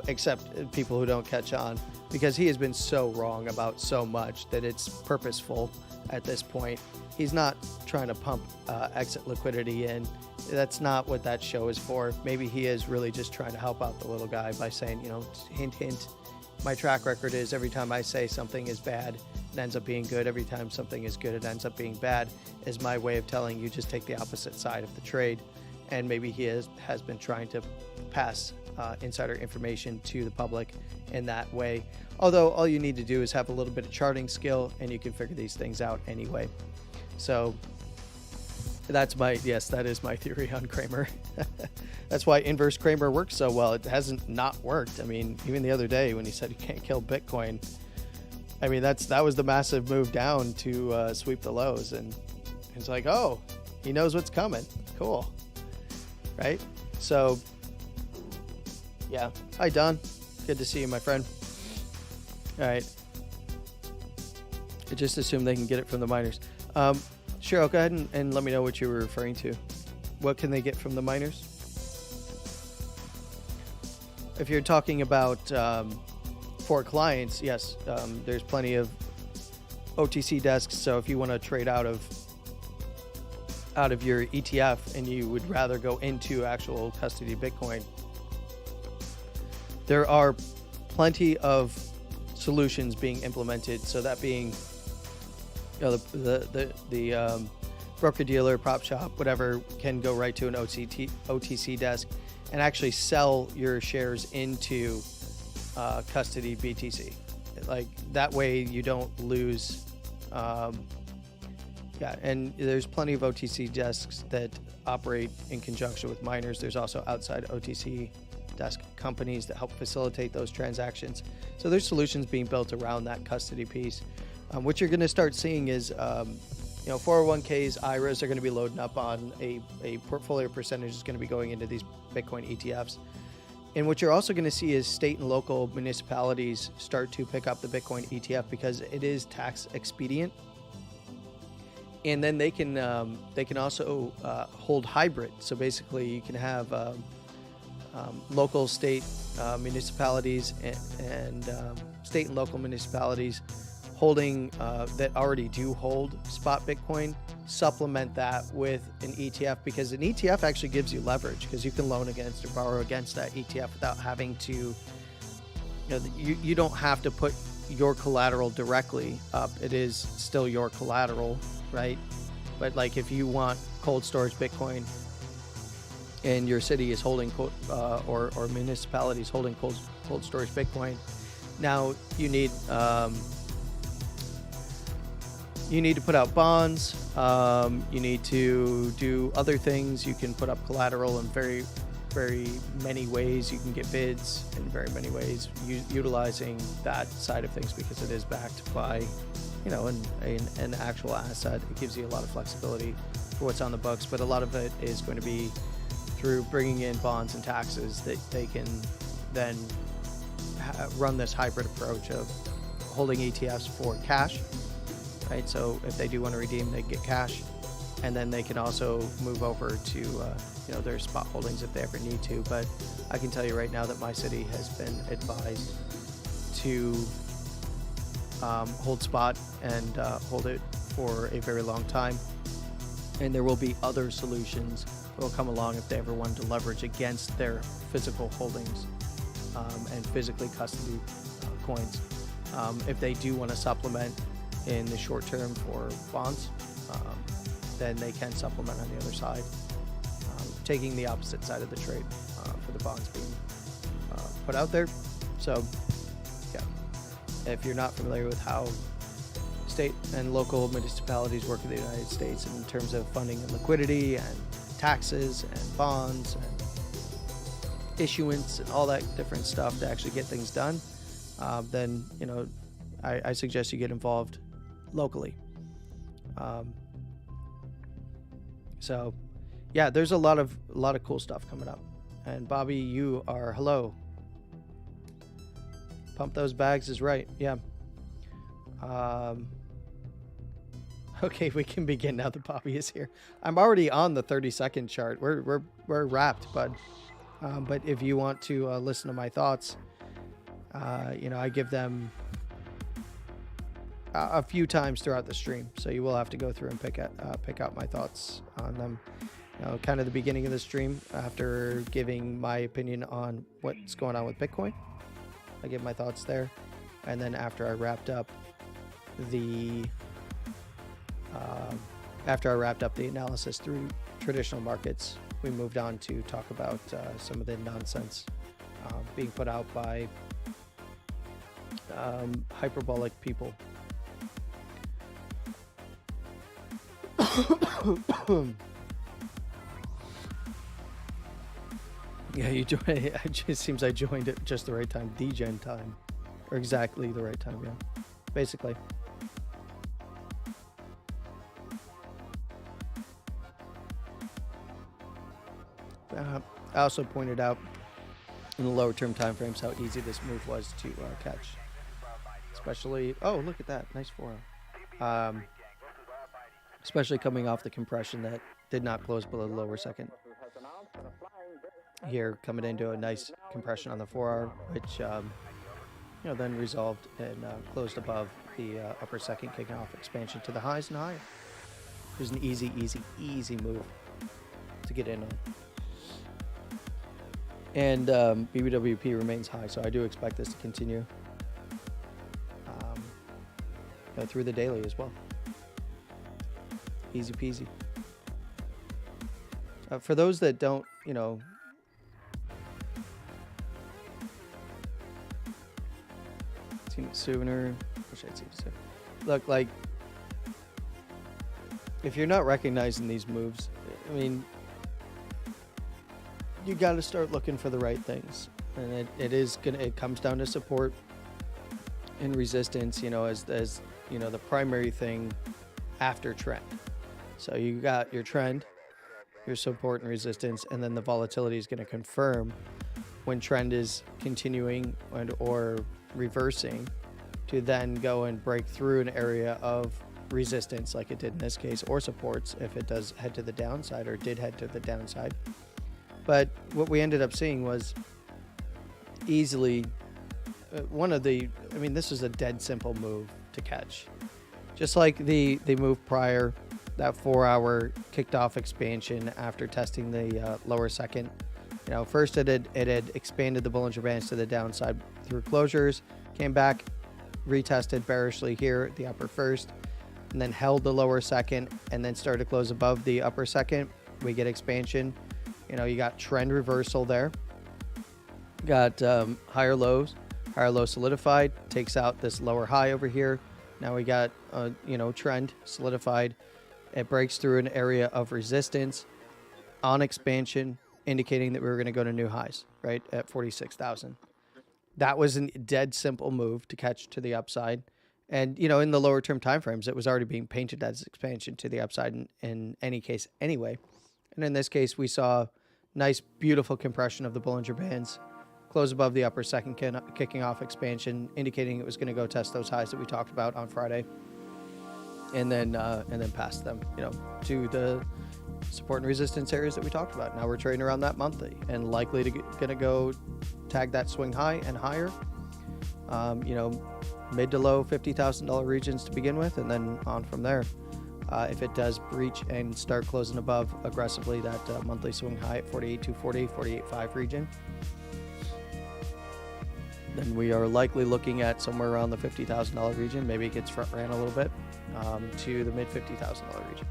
except people who don't catch on, because he has been so wrong about so much that it's purposeful at this point. He's not trying to pump exit liquidity in. That's not what that show is for. Maybe he is really just trying to help out the little guy by saying, hint, hint. My track record is every time I say something is bad, it ends up being good. Every time something is good, it ends up being bad, is my way of telling you just take the opposite side of the trade. And maybe he has been trying to pass insider information to the public in that way. Although all you need to do is have a little bit of charting skill and you can figure these things out anyway. So that is my theory on Kramer. That's why inverse Kramer works so well. It hasn't not worked. I mean, even the other day when he said you can't kill Bitcoin, I mean, that was the massive move down to sweep the lows. And it's like, oh, he knows what's coming. Cool. Right? So, yeah. Hi, Don. Good to see you, my friend. All right. I just assume they can get it from the miners. Sure, go ahead and let me know what you were referring to. What can they get from the miners? If you're talking about for clients, yes, there's plenty of OTC desks. So if you want to trade out of your ETF and you would rather go into actual custody Bitcoin, there are plenty of solutions being implemented. So that being the broker dealer, prop shop, whatever, can go right to an OTC desk and actually sell your shares into custody BTC. Like that way you don't lose. Yeah, and there's plenty of OTC desks that operate in conjunction with miners. There's also outside OTC desk companies that help facilitate those transactions. So there's solutions being built around that custody piece. What you're going to start seeing is, 401ks, IRAs are going to be loading up on a portfolio percentage is going to be going into these Bitcoin ETFs. And what you're also going to see is state and local municipalities start to pick up the Bitcoin ETF because it is tax expedient. And then they can also hold hybrid. So basically, you can have local, state municipalities and state and local municipalities holding that already do hold spot Bitcoin, supplement that with an ETF, because an ETF actually gives you leverage because you can loan against or borrow against that ETF without having to. You don't have to put your collateral directly up. It is still your collateral, right? But like if you want cold storage Bitcoin and your city is holding or municipality is holding cold storage Bitcoin, now you need to put out bonds. You need to do other things. You can put up collateral in very, very many ways. You can get bids in very many ways, utilizing that side of things because it is backed by, an actual asset. It gives you a lot of flexibility for what's on the books, but a lot of it is going to be through bringing in bonds and taxes that they can then run this hybrid approach of holding ETFs for cash, right? So if they do want to redeem, they get cash, and then they can also move over to their spot holdings if they ever need to. But I can tell you right now that my city has been advised to hold spot and hold it for a very long time, and there will be other solutions that will come along if they ever wanted to leverage against their physical holdings and physically custody coins. If they do want to supplement in the short term for bonds, then they can supplement on the other side, taking the opposite side of the trade for the bonds being put out there. So yeah, if you're not familiar with how state and local municipalities work in the United States in terms of funding and liquidity and taxes and bonds and issuance and all that different stuff to actually get things done, then I suggest you get involved locally. So yeah, there's a lot of cool stuff coming up. And Bobby, you are hello. Pump those bags is right. Yeah. Okay, we can begin now that Bobby is here. I'm already on the 30-second chart. We're wrapped, bud. But if you want to listen to my thoughts, I give them a few times throughout the stream, so you will have to go through and pick out my thoughts on them. Kind of the beginning of the stream, after giving my opinion on what's going on with Bitcoin, I give my thoughts there, and then after I wrapped up the analysis through traditional markets, we moved on to talk about some of the nonsense being put out by hyperbolic people. Yeah, you joined. It just seems I joined at just the right time, degen time, or exactly the right time. Yeah, basically. I also pointed out in the lower term time frames how easy this move was to catch, especially. Oh, look at that, nice 4-hour. Especially coming off the compression that did not close below the lower second. Here, coming into a nice compression on the 4-hour, which then resolved and closed above the upper second, kicking off expansion to the highs and higher. It was an easy move to get in on. And BBWP remains high, so I do expect this to continue through the daily as well. Easy peasy. For those that don't, seen it sooner. Wish I'd seen it sooner. Look, like, if you're not recognizing these moves, I mean, you got to start looking for the right things, and it comes down to support and resistance, as the primary thing after trend. So you got your trend, your support and resistance, and then the volatility is going to confirm when trend is continuing or reversing to then go and break through an area of resistance like it did in this case, or supports if it does head to the downside or did head to the downside. But what we ended up seeing was easily this was a dead simple move to catch. Just like the move prior, that 4-hour kicked off expansion after testing the lower second. First it had expanded the Bollinger Bands to the downside through closures, came back, retested bearishly here at the upper first, and then held the lower second, and then started to close above the upper second. We get expansion. You got trend reversal there. Got higher low solidified, takes out this lower high over here. Now we got trend solidified. It breaks through an area of resistance on expansion, indicating that we were going to go to new highs, right, at 46,000. That was a dead simple move to catch to the upside. And, in the lower term timeframes, it was already being painted as expansion to the upside in any case anyway. And in this case, we saw nice, beautiful compression of the Bollinger Bands, close above the upper second, kicking off expansion, indicating it was going to go test those highs that we talked about on Friday. And then past them, to the support and resistance areas that we talked about. Now we're trading around that monthly and likely gonna go tag that swing high and higher. Mid to low $50,000 regions to begin with, and then on from there. If it does breach and start closing above aggressively that monthly swing high at 48,240, 48.5 region, then we are likely looking at somewhere around the $50,000 region. Maybe it gets front ran a little bit to the mid $50,000 region.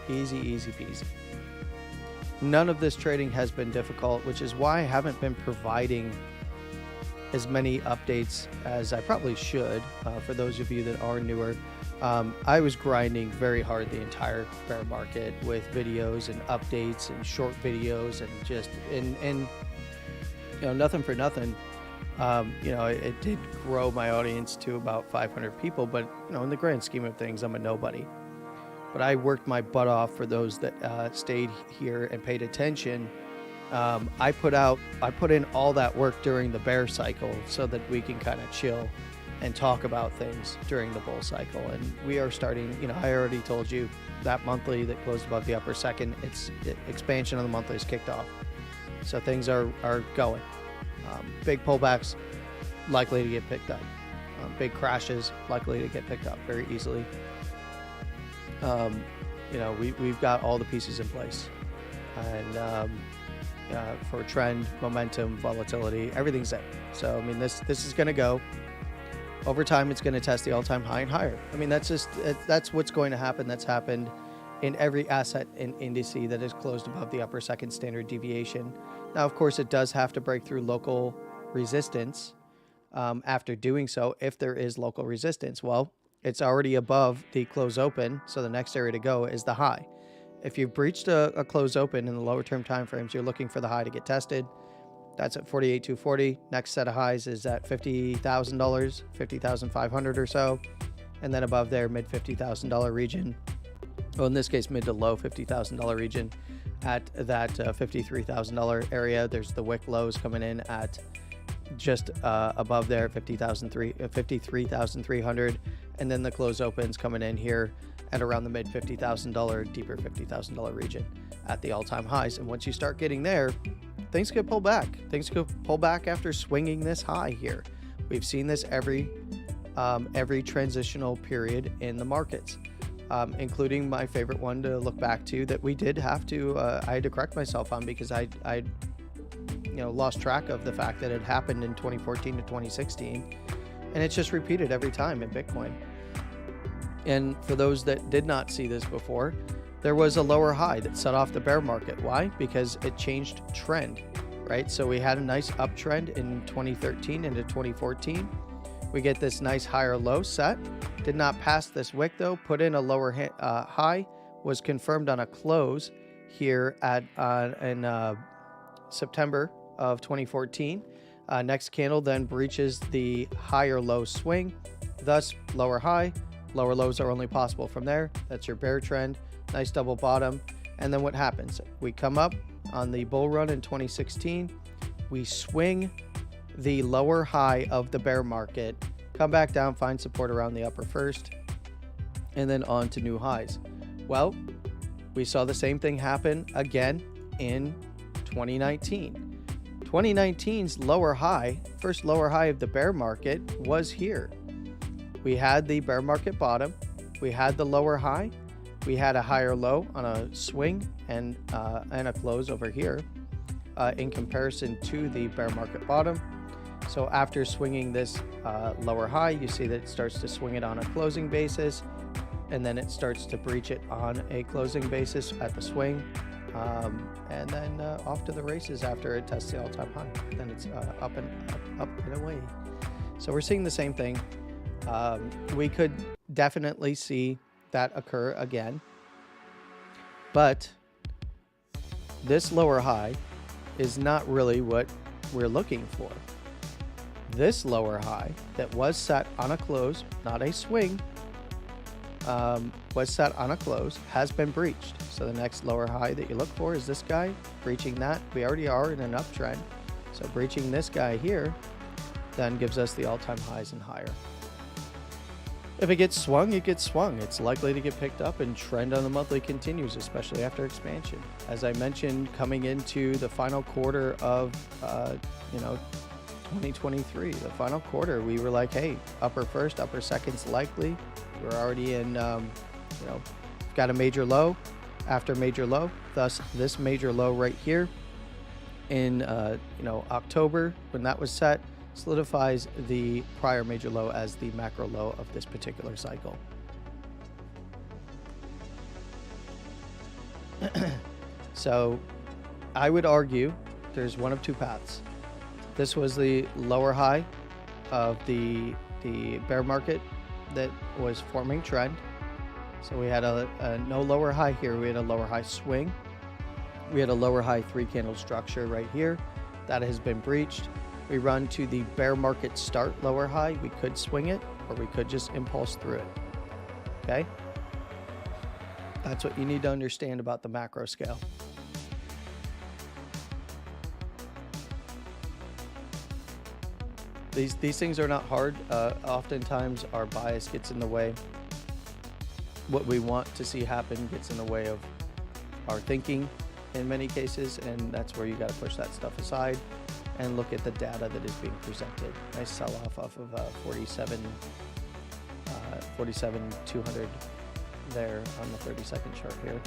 Easy peasy. None of this trading has been difficult, which is why I haven't been providing as many updates as I probably should. For those of you that are newer, I was grinding very hard the entire bear market with videos and updates and short videos and just nothing for nothing. It did grow my audience to about 500 people, but in the grand scheme of things, I'm a nobody. But I worked my butt off for those that stayed here and paid attention. I put in all that work during the bear cycle so that we can kind of chill and talk about things during the bull cycle. And we are starting, I already told you that monthly that closed above the upper second, expansion on the monthly is kicked off. So things are going. Big pullbacks likely to get picked up. Big crashes likely to get picked up very easily. We've got all the pieces in place. And for trend, momentum, volatility, everything's there. So, this is going to go. Over time, it's going to test the all-time high and higher. That's what's going to happen. That's happened in every asset and indice that is closed above the upper second standard deviation. Now, of course, it does have to break through local resistance after doing so. If there is local resistance, well, it's already above the close open, so the next area to go is the high. If you've breached a close open in the lower term time frames, you're looking for the high to get tested. That's at 48,240. Next set of highs is at $50,000, 50,500 or so, and then above there, mid $50,000 region. Well, in this case, mid to low $50,000 region. At that $53,000 area, there's the wick lows coming in at just above there, 53,300, and then the close opens coming in here at around the mid $50,000, deeper $50,000 region at the all-time highs. And once you start getting there, things could pull back. Things could pull back after swinging this high here. We've seen this every transitional period in the markets, including my favorite one to look back to that we did have to, I had to correct myself on because I lost track of the fact that it happened in 2014 to 2016, and it's just repeated every time in Bitcoin. And for those that did not see this before, there was a lower high that set off the bear market. Why? Because it changed trend, right? So we had a nice uptrend in 2013 into 2014. We get this nice higher low set. Did not pass this wick though. Put in a lower high. Was confirmed on a close here in September of 2014. Next candle then breaches the higher low swing. Thus, lower high. Lower lows are only possible from there. That's your bear trend. Nice double bottom. And then what happens? We come up on the bull run in 2016. We swing the lower high of the bear market, come back down, find support around the upper first, and then on to new highs. Well, we saw the same thing happen again in 2019. 2019's lower high, first lower high of the bear market, was here. We had the bear market bottom, we had the lower high, we had a higher low on a swing and a close over here in comparison to the bear market bottom. So after swinging this lower high, you see that it starts to swing it on a closing basis, and then it starts to breach it on a closing basis at the swing, and then off to the races after it tests the all-time high. Then it's up and away. So we're seeing the same thing. We could definitely see that occur again, but this lower high is not really what we're looking for. This lower high that was set on a close, not a swing, was set on a close, has been breached. So the next lower high that you look for is this guy, breaching that. We already are in an uptrend, so breaching this guy here then gives us the all-time highs and higher. If it gets swung, it gets swung. It's likely to get picked up, and trend on the monthly continues, especially after expansion. As I mentioned, coming into the final quarter of 2023, the final quarter, we were like, hey, upper first, upper second's likely. We're already in, got a major low after major low. Thus, this major low right here in October, when that was set, solidifies the prior major low as the macro low of this particular cycle. So I would argue there's one of two paths. This was the lower high of the bear market that was forming trend. So we had a no lower high here. We had a lower high swing. We had a lower high 3-candle structure right here. That has been breached. We run to the bear market start lower high. We could swing it, or we could just impulse through it. Okay? That's what you need to understand about the macro scale. These things are not hard. Oftentimes our bias gets in the way. What we want to see happen gets in the way of our thinking in many cases, and that's where you got to push that stuff aside and look at the data that is being presented. Nice sell-off off of 47,200 there on the 30-second chart here,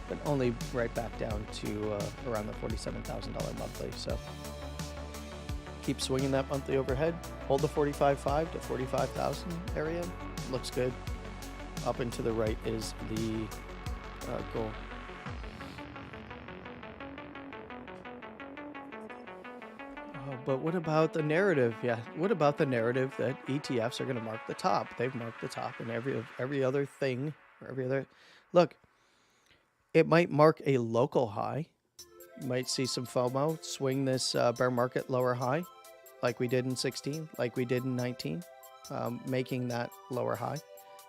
but only right back down to around the $47,000 monthly. So keep swinging that monthly overhead. Hold the 45.5 to 45,000 area. Looks good. Up and to the right is the goal. But what about the narrative? Yeah, what about the narrative that ETFs are going to mark the top? They've marked the top in every other thing, or every other. Look, it might mark a local high. You might see some FOMO swing this bear market lower high, like we did in 16, like we did in 19, making that lower high,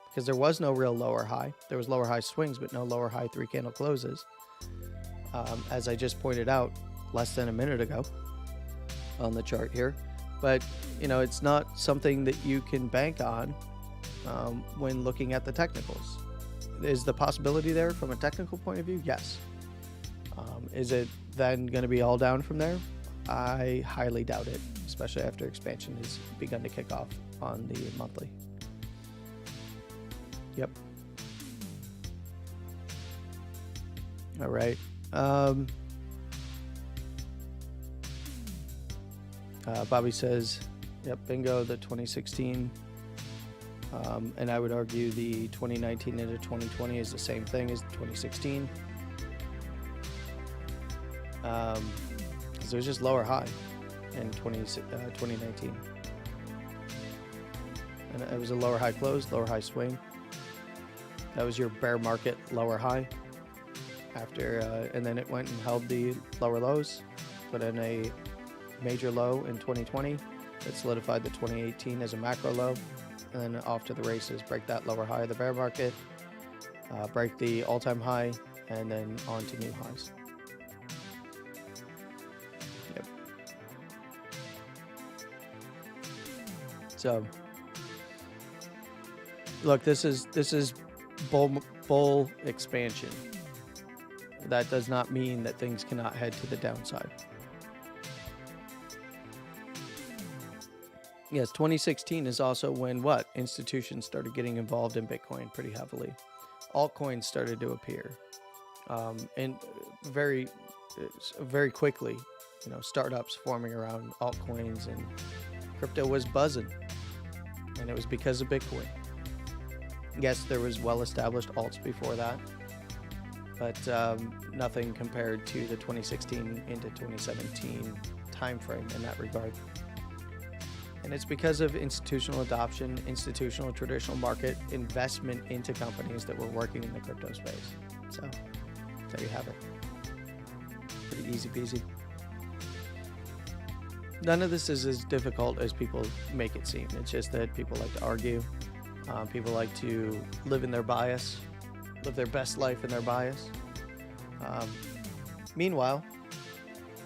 because there was no real lower high. There was lower high swings, but no lower high 3-candle closes, as I just pointed out less than a minute ago on the chart here. But it's not something that you can bank on when looking at the technicals. Is the possibility there from a technical point of view? Yes. Is it then going to be all down from there? I highly doubt it, especially after expansion has begun to kick off on the monthly. Yep. All right. Bobby says, yep, bingo, the 2016 And I would argue the 2019 into 2020 is the same thing as 2016. Because it was just lower high in 2019. And it was a lower high close, lower high swing. That was your bear market lower high. After, and then it went and held the lower lows, put in a major low in 2020 that solidified the 2018 as a macro low, and then off to the races. Break that lower high of the bear market, break the all-time high, and then on to new highs. Yep. So look, this is bull expansion. That does not mean that things cannot head to the downside. Yes, 2016 is also when what? Institutions started getting involved in Bitcoin pretty heavily. Altcoins started to appear. And very quickly, startups forming around altcoins, and crypto was buzzing. And it was because of Bitcoin. Yes, there was well-established alts before that, but nothing compared to the 2016 into 2017 timeframe in that regard. And it's because of institutional adoption, institutional traditional market investment into companies that were working in the crypto space. So there you have it. Pretty easy peasy. None of this is as difficult as people make it seem. It's just that people like to argue. People like to live in their bias, live their best life in their bias. Meanwhile,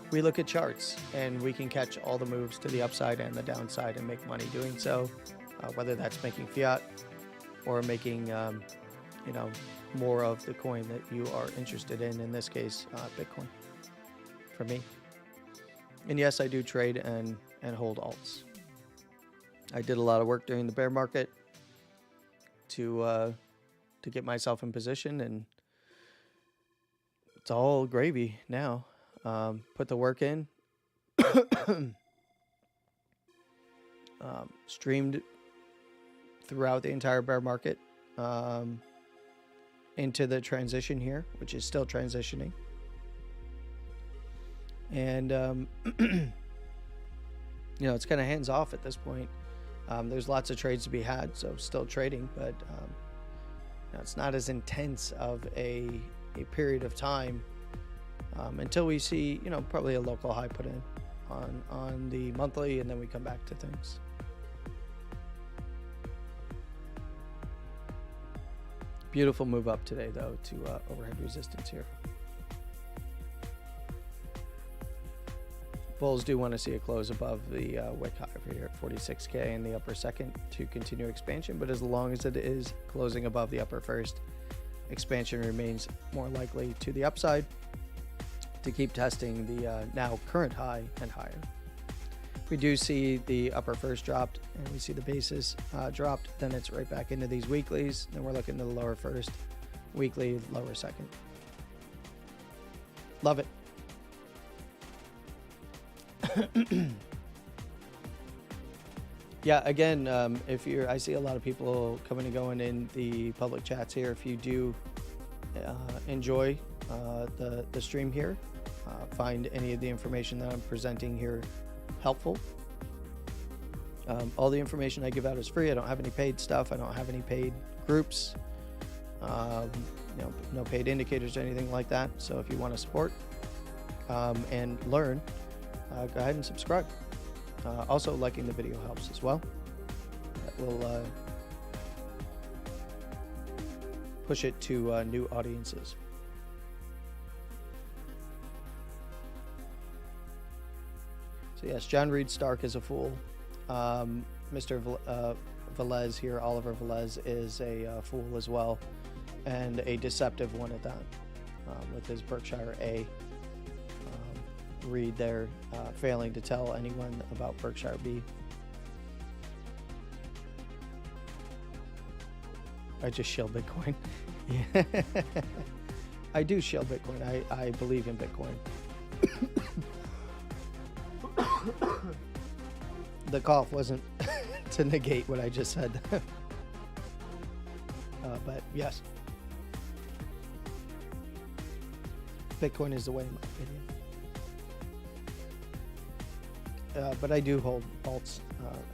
we look at charts and we can catch all the moves to the upside and the downside and make money doing so, whether that's making fiat or making, more of the coin that you are interested in this case, Bitcoin, for me. And yes, I do trade and hold alts. I did a lot of work during the bear market to get myself in position, and it's all gravy now. Put the work in, streamed throughout the entire bear market, into the transition here, which is still transitioning. And, it's kind of hands off at this point. There's lots of trades to be had, so still trading, but it's not as intense of a period of time until we see, probably a local high put in on the monthly, and then we come back to things. Beautiful move up today, though, to overhead resistance here. Bulls do want to see a close above the wick high over here at 46K in the upper second to continue expansion, but as long as it is closing above the upper first, expansion remains more likely to the upside to keep testing the now current high and higher. We do see the upper first dropped and we see the basis dropped, then it's right back into these weeklies. Then we're looking to the lower first, weekly, lower second. Love it. Yeah, again, if I see a lot of people coming and going in the public chats here. If you do enjoy the stream here, find any of the information that I'm presenting here helpful. All the information I give out is free. I don't have any paid stuff. I don't have any paid groups. No paid indicators or anything like that. So if you want to support and learn, go ahead and subscribe. Also, liking the video helps as well. That will push it to new audiences. So yes, John Reed Stark is a fool. Mr. Velez here, Oliver Velez, is a fool as well, and a deceptive one at that, with his Berkshire A. Reed there, failing to tell anyone about Berkshire B. I just shill Bitcoin. Yeah. I do shill Bitcoin. I believe in Bitcoin. The cough wasn't to negate what I just said. But yes, Bitcoin is the way in my opinion. But I do hold alts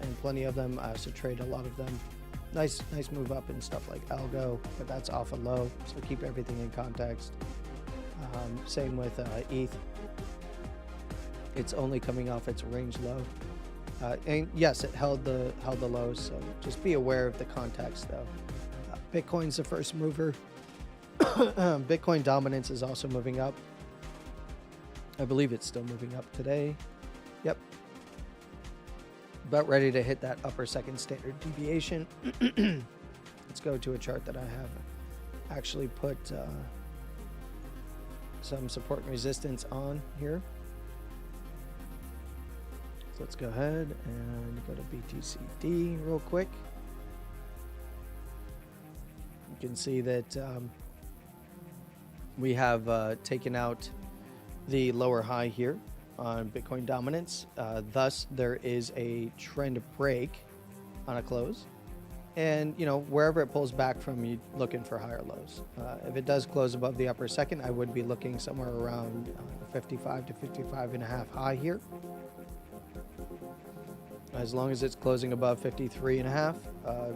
and plenty of them. I also trade a lot of them. Nice move up and stuff like algo, but that's off a low, so keep everything in context. Same with ETH. It's only coming off its range low, and yes, it held the lows. So just be aware of the context, though. Bitcoin's the first mover. Bitcoin dominance is also moving up. I believe it's still moving up today. Yep. About ready to hit that upper second standard deviation. Let's go to a chart that I have actually put some support and resistance on here. So let's go ahead and go to BTCD real quick. You can see that we have taken out the lower high here on Bitcoin dominance. Thus, there is a trend break on a close. And, you know, wherever it pulls back from, you're looking for higher lows. If it does close above the upper second, I would be looking somewhere around 55 to 55.5 high here. As long as it's closing above 53.5,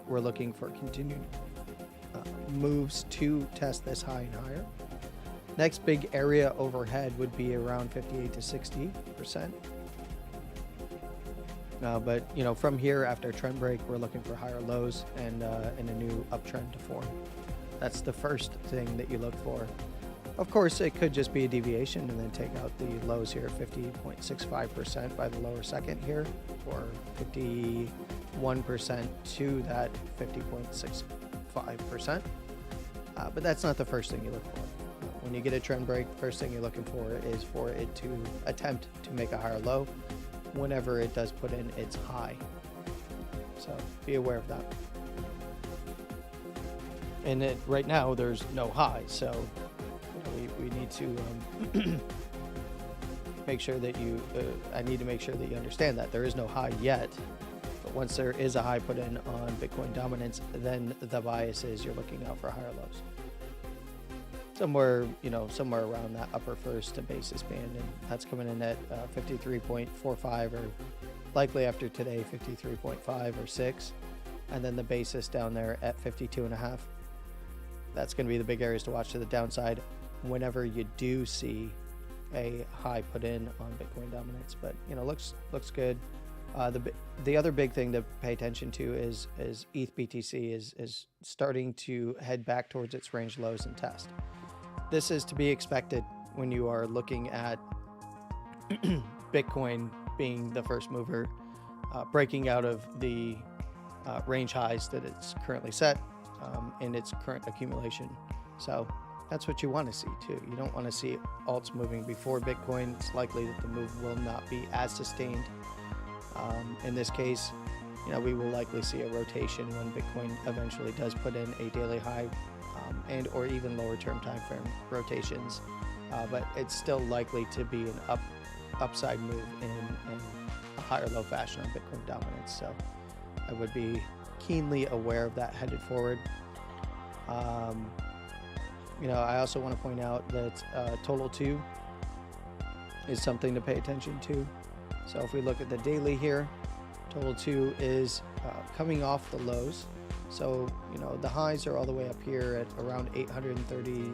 we're looking for continued moves to test this high and higher. Next big area overhead would be around 58 to 60%. But you know, from here after trend break, we're looking for higher lows and a new uptrend to form. That's the first thing that you look for. Of course, it could just be a deviation and then take out the lows here, 50.65% by the lower second here, or 51% to that 50.65%. But that's not the first thing you look for. When you get a trend break, first thing you're looking for is for it to attempt to make a higher low whenever it does put in its high. So be aware of that. And right now there's no high, so we need to make sure that I need to make sure that you understand that there is no high yet. But once there is a high put in on Bitcoin dominance, then the bias is you're looking out for higher lows. Somewhere around that upper first to basis band, and that's coming in at 53.45, or likely after today 53.5 or 6, and then the basis down there at 52.5. That's going to be the big areas to watch to the downside whenever you do see a high put in on Bitcoin dominance. But you know, looks good. The other big thing to pay attention to is ETH BTC is starting to head back towards its range lows and test. This is to be expected when you are looking at Bitcoin being the first mover, breaking out of the range highs that it's currently set in its current accumulation. So that's what you want to see too. You don't want to see alts moving before Bitcoin. It's likely that the move will not be as sustained. In this case, you know, we will likely see a rotation when Bitcoin eventually does put in a daily high and or even lower term time frame rotations. But it's still likely to be an upside move in a higher low fashion on Bitcoin dominance. So I would be keenly aware of that headed forward. You know, I also want to point out that total 2 is something to pay attention to. So if we look at the daily here, total 2 is coming off the lows. So, you know, the highs are all the way up here at around 830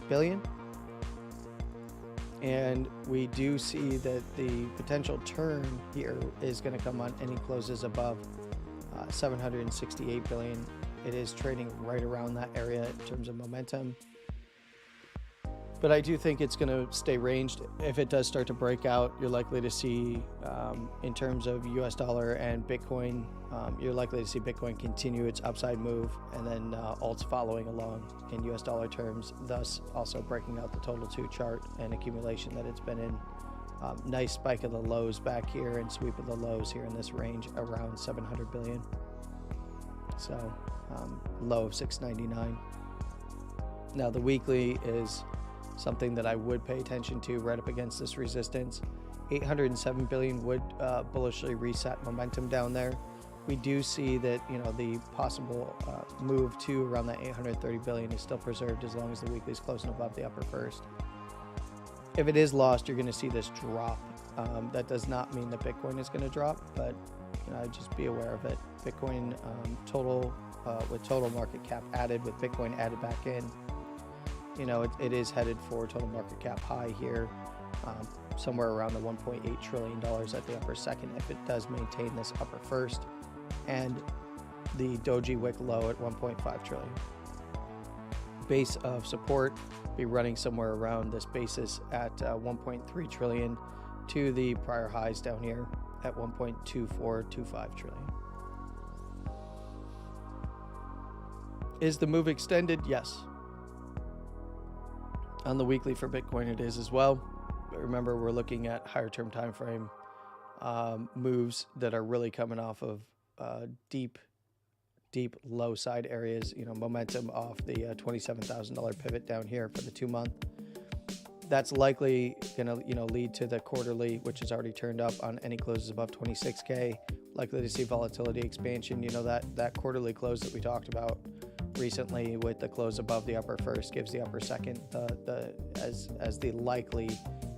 billion. And we do see that the potential turn here is going to come on any closes above 768 billion. It is trading right around that area in terms of momentum. But I do think it's going to stay ranged. If it does start to break out, you're likely to see, in terms of US dollar and Bitcoin, you're likely to see Bitcoin continue its upside move, and then alts following along in US dollar terms, thus also breaking out the total 2 chart and accumulation that it's been in. Nice spike of the lows back here and sweep of the lows here in this range around 700 billion. So low of 699. Now the weekly is something that I would pay attention to right up against this resistance. 807 billion would bullishly reset momentum down there. we do see that, you know, the possible move to around that 830 billion is still preserved as long as the weekly is closing above the upper first. If it is lost, you're going to see this drop. That does not mean that Bitcoin is going to drop, but you know, just be aware of it. Bitcoin total with total market cap added, with Bitcoin added back in, you know, it is headed for total market cap high here, somewhere around the $1.8 trillion at the upper second if it does maintain this upper first, and the Doji Wick low at 1.5 trillion. Base of support be running somewhere around this basis at 1.3 trillion to the prior highs down here at 1.2425 trillion. Is the move extended? Yes. On the weekly for Bitcoin it is as well. But remember, we're looking at higher term time frame moves that are really coming off of deep low side areas, you know, momentum off the $27,000 pivot down here for the 2 month. That's likely going to, you know, lead to the quarterly, which is already turned up on any closes above 26K. Likely to see volatility expansion. You know, that quarterly close that we talked about recently with the close above the upper first gives the upper second as the likely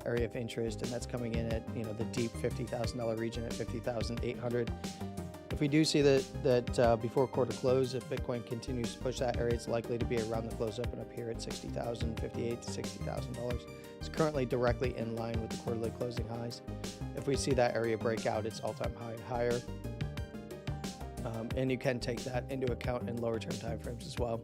area of interest, and that's coming in at, you know, the deep $50,000 region at 50,800. If we do see that before quarter close, if Bitcoin continues to push that area, it's likely to be around the close up and up here at $60,000, $58,000 to $60,000. It's currently directly in line with the quarterly closing highs. If we see that area break out, it's all-time high and higher. And you can take that into account in lower term timeframes as well.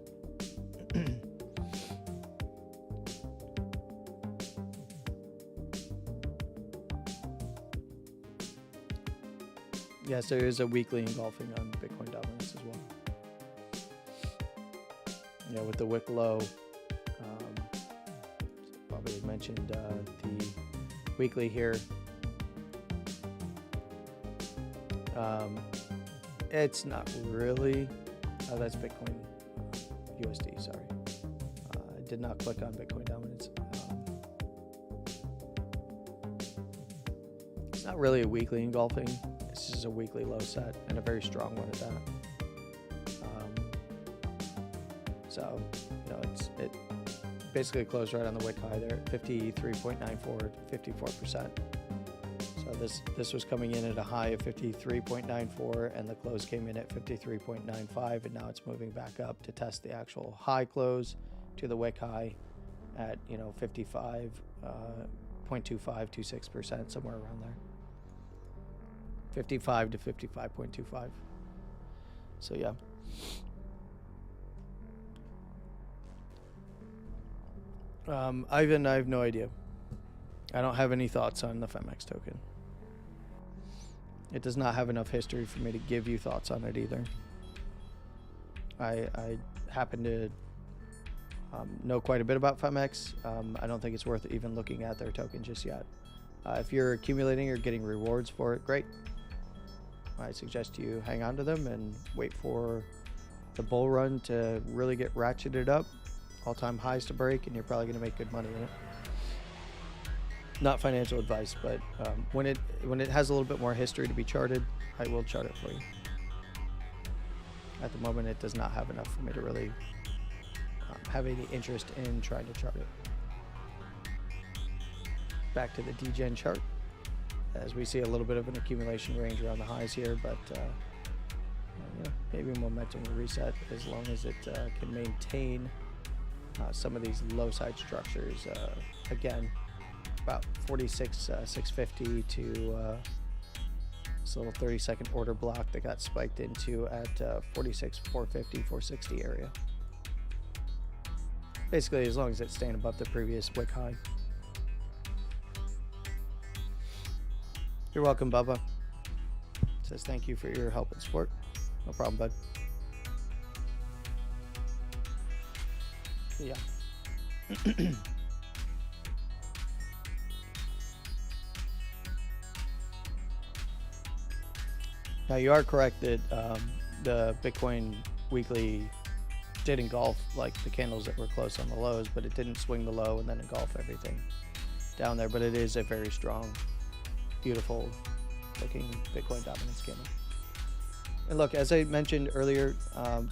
Yes, there is a weekly engulfing on Bitcoin dominance as well. Yeah, with the wick low, probably mentioned the weekly here. It's not really. Oh, that's Bitcoin USD. Sorry, I did not click on Bitcoin dominance. It's not really a weekly engulfing. This is a weekly low set and a very strong one at that. So, you know, it basically closed right on the wick high there at 53.94, 54%. So this was coming in at a high of 53.94, and the close came in at 53.95, and now it's moving back up to test the actual high close to the wick high at, you know, 55.25, 26%, somewhere around there. 55 to 55.25. So yeah. Ivan, I have no idea. I don't have any thoughts on the FEMX token. It does not have enough history for me to give you thoughts on it either. I happen to know quite a bit about FEMX. I don't think it's worth even looking at their token just yet. If you're accumulating or getting rewards for it, great. I suggest you hang on to them and wait for the bull run to really get ratcheted up, all-time highs to break, and you're probably going to make good money in it. Not financial advice, but when it has a little bit more history to be charted, I will chart it for you. At the moment, it does not have enough for me to really have any interest in trying to chart it. Back to the DGen chart, as we see a little bit of an accumulation range around the highs here, but you know, maybe momentum will reset as long as it can maintain some of these low side structures. Again, about 46,650 to this little 30-second order block that got spiked into at 46,450, 460 area. Basically, as long as it's staying above the previous wick high. You're welcome, Bubba. Says thank you for your help and support. No problem, bud. Yeah. Now you are correct that the Bitcoin weekly did engulf like the candles that were close on the lows, but it didn't swing the low and then engulf everything down there. But it is a very strong, beautiful looking Bitcoin dominance candle. And look, as I mentioned earlier,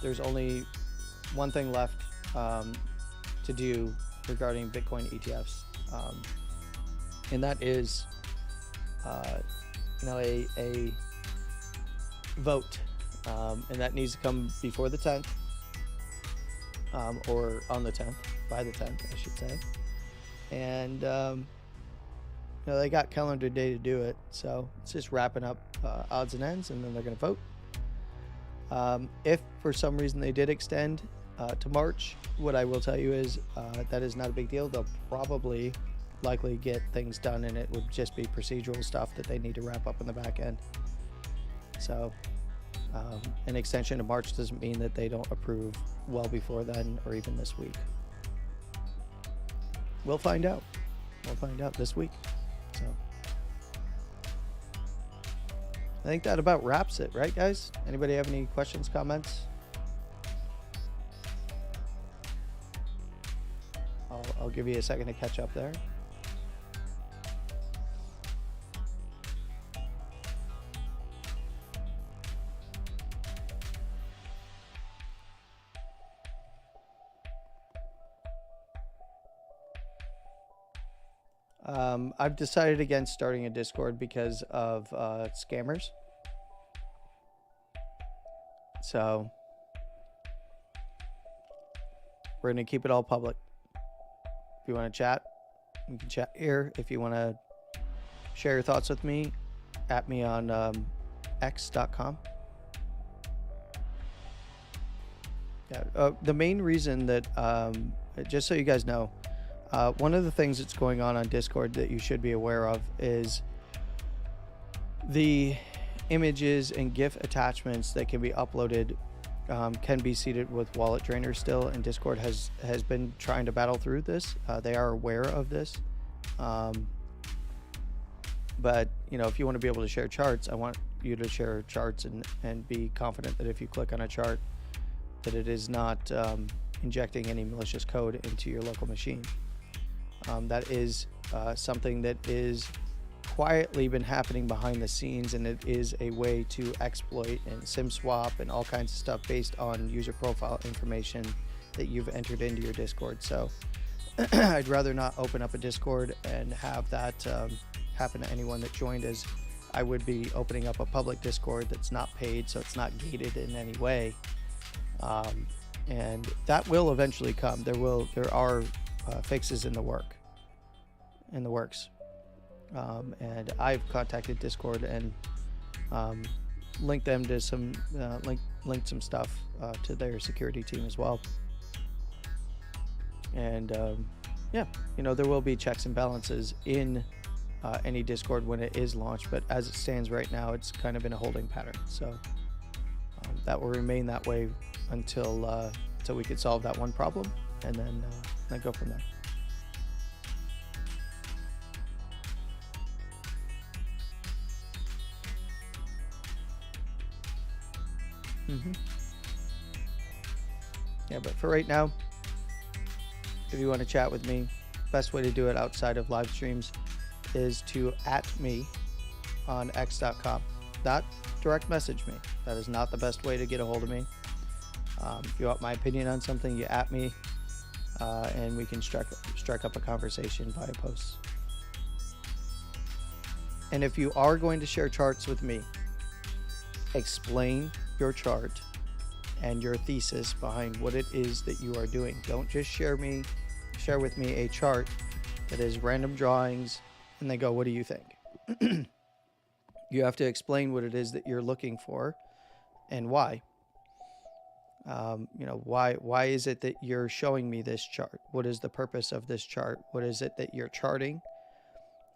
there's only one thing left to do regarding Bitcoin ETFs, and that is, a vote, and that needs to come before the 10th, or on the 10th, by the 10th, I should say. And they got calendar day to do it, so it's just wrapping up odds and ends, and then they're going to vote. If for some reason they did extend to March, what I will tell you is that is not a big deal. They'll probably likely get things done, and it would just be procedural stuff that they need to wrap up in the back end. So an extension to March doesn't mean that they don't approve well before then, or even this week. We'll find out. We'll find out this week. So I think that about wraps it, right, guys? Anybody have any questions, comments? I'll give you a second to catch up there. I've decided against starting a Discord because of scammers. So we're going to keep it all public. If you want to chat, you can chat here. If you want to share your thoughts with me, at me on x.com. Yeah, the main reason that, just so you guys know, one of the things that's going on Discord that you should be aware of is the images and GIF attachments that can be uploaded can be seeded with wallet drainers still, and Discord has been trying to battle through this. They are aware of this, but if you want to be able to share charts, I want you to share charts and be confident that if you click on a chart, that it is not injecting any malicious code into your local machine. That is something that is quietly been happening behind the scenes, and it is a way to exploit and sim swap and all kinds of stuff based on user profile information that you've entered into your Discord. So I'd rather not open up a Discord and have that happen to anyone that joined, as I would be opening up a public Discord that's not paid, so it's not gated in any way. And that will eventually come. There are fixes in the works. And I've contacted Discord and linked them to some linked some stuff to their security team as well. And there will be checks and balances in any Discord when it is launched, but as it stands right now, it's kind of in a holding pattern. So that will remain that way until we can solve that one problem, and then go from there. Yeah, but for right now, if you want to chat with me, best way to do it outside of live streams is to at me on x.com. Not direct message me. That is not the best way to get a hold of me. If you want my opinion on something, you at me, and we can strike up a conversation via posts. And if you are going to share charts with me, explain your chart and your thesis behind what it is that you are doing. Don't just share with me a chart that is random drawings and they go, what do you think? You have to explain what it is that you're looking for and why. Why is it that you're showing me this chart? What is the purpose of this chart? What is it that you're charting?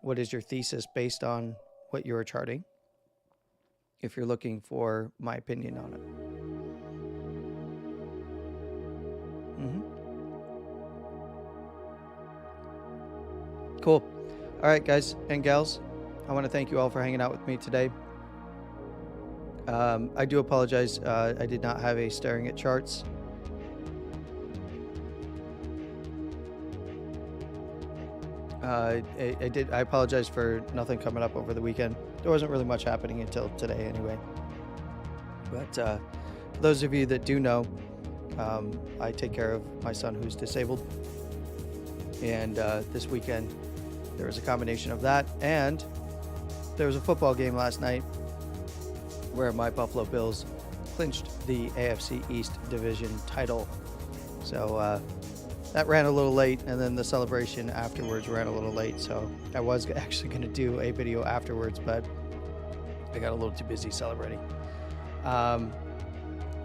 What is your thesis based on what you are charting? If you're looking for my opinion on it. Cool. All right, guys and gals, I want to thank you all for hanging out with me today. I do apologize. I did not have a staring at charts. I apologize for nothing coming up over the weekend. There wasn't really much happening until today anyway. But for those of you that do know, I take care of my son who's disabled. And this weekend, there was a combination of that. And there was a football game last night where my Buffalo Bills clinched the AFC East Division title. So that ran a little late, and then the celebration afterwards ran a little late. So I was actually going to do a video afterwards, but I got a little too busy celebrating.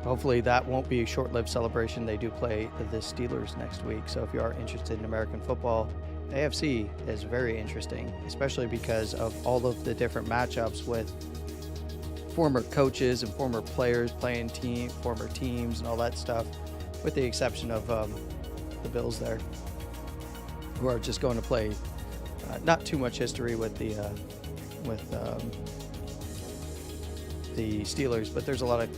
Hopefully that won't be a short-lived celebration. They do play the Steelers next week. So if you are interested in American football, AFC is very interesting, especially because of all of the different matchups with former coaches and former players playing former teams and all that stuff, with the exception of the Bills there, who are just going to play not too much history with the Steelers, but there's a lot of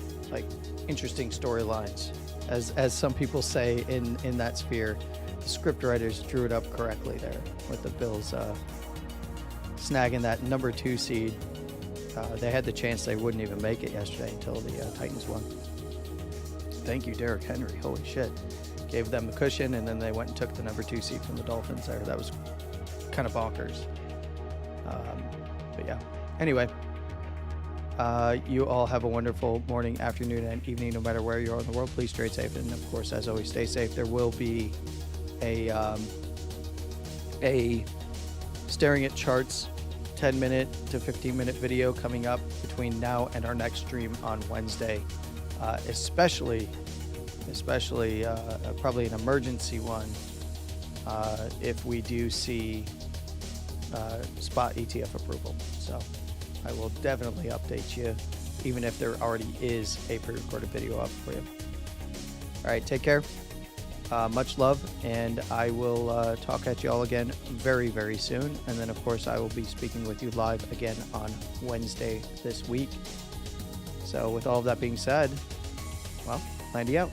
interesting storylines, as some people say in that sphere. The script writers drew it up correctly there, with the Bills snagging that number 2 seed. They had the chance they wouldn't even make it yesterday until the Titans won. Thank you, Derrick Henry. Holy shit. Gave them the cushion, and then they went and took the number 2 seed from the Dolphins there. That was kind of bonkers. But yeah. Anyway, you all have a wonderful morning, afternoon, and evening, no matter where you are in the world. Please trade safe, and of course, as always, stay safe. There will be a staring at charts 10-minute to 15-minute video coming up between now and our next stream on Wednesday, especially probably an emergency one if we do see Spot ETF approval. So I will definitely update you, even if there already is a pre-recorded video up for you. All right, take care. Much love, and I will talk at you all again very, very soon. And then, of course, I will be speaking with you live again on Wednesday this week. So with all of that being said, well, 90 out.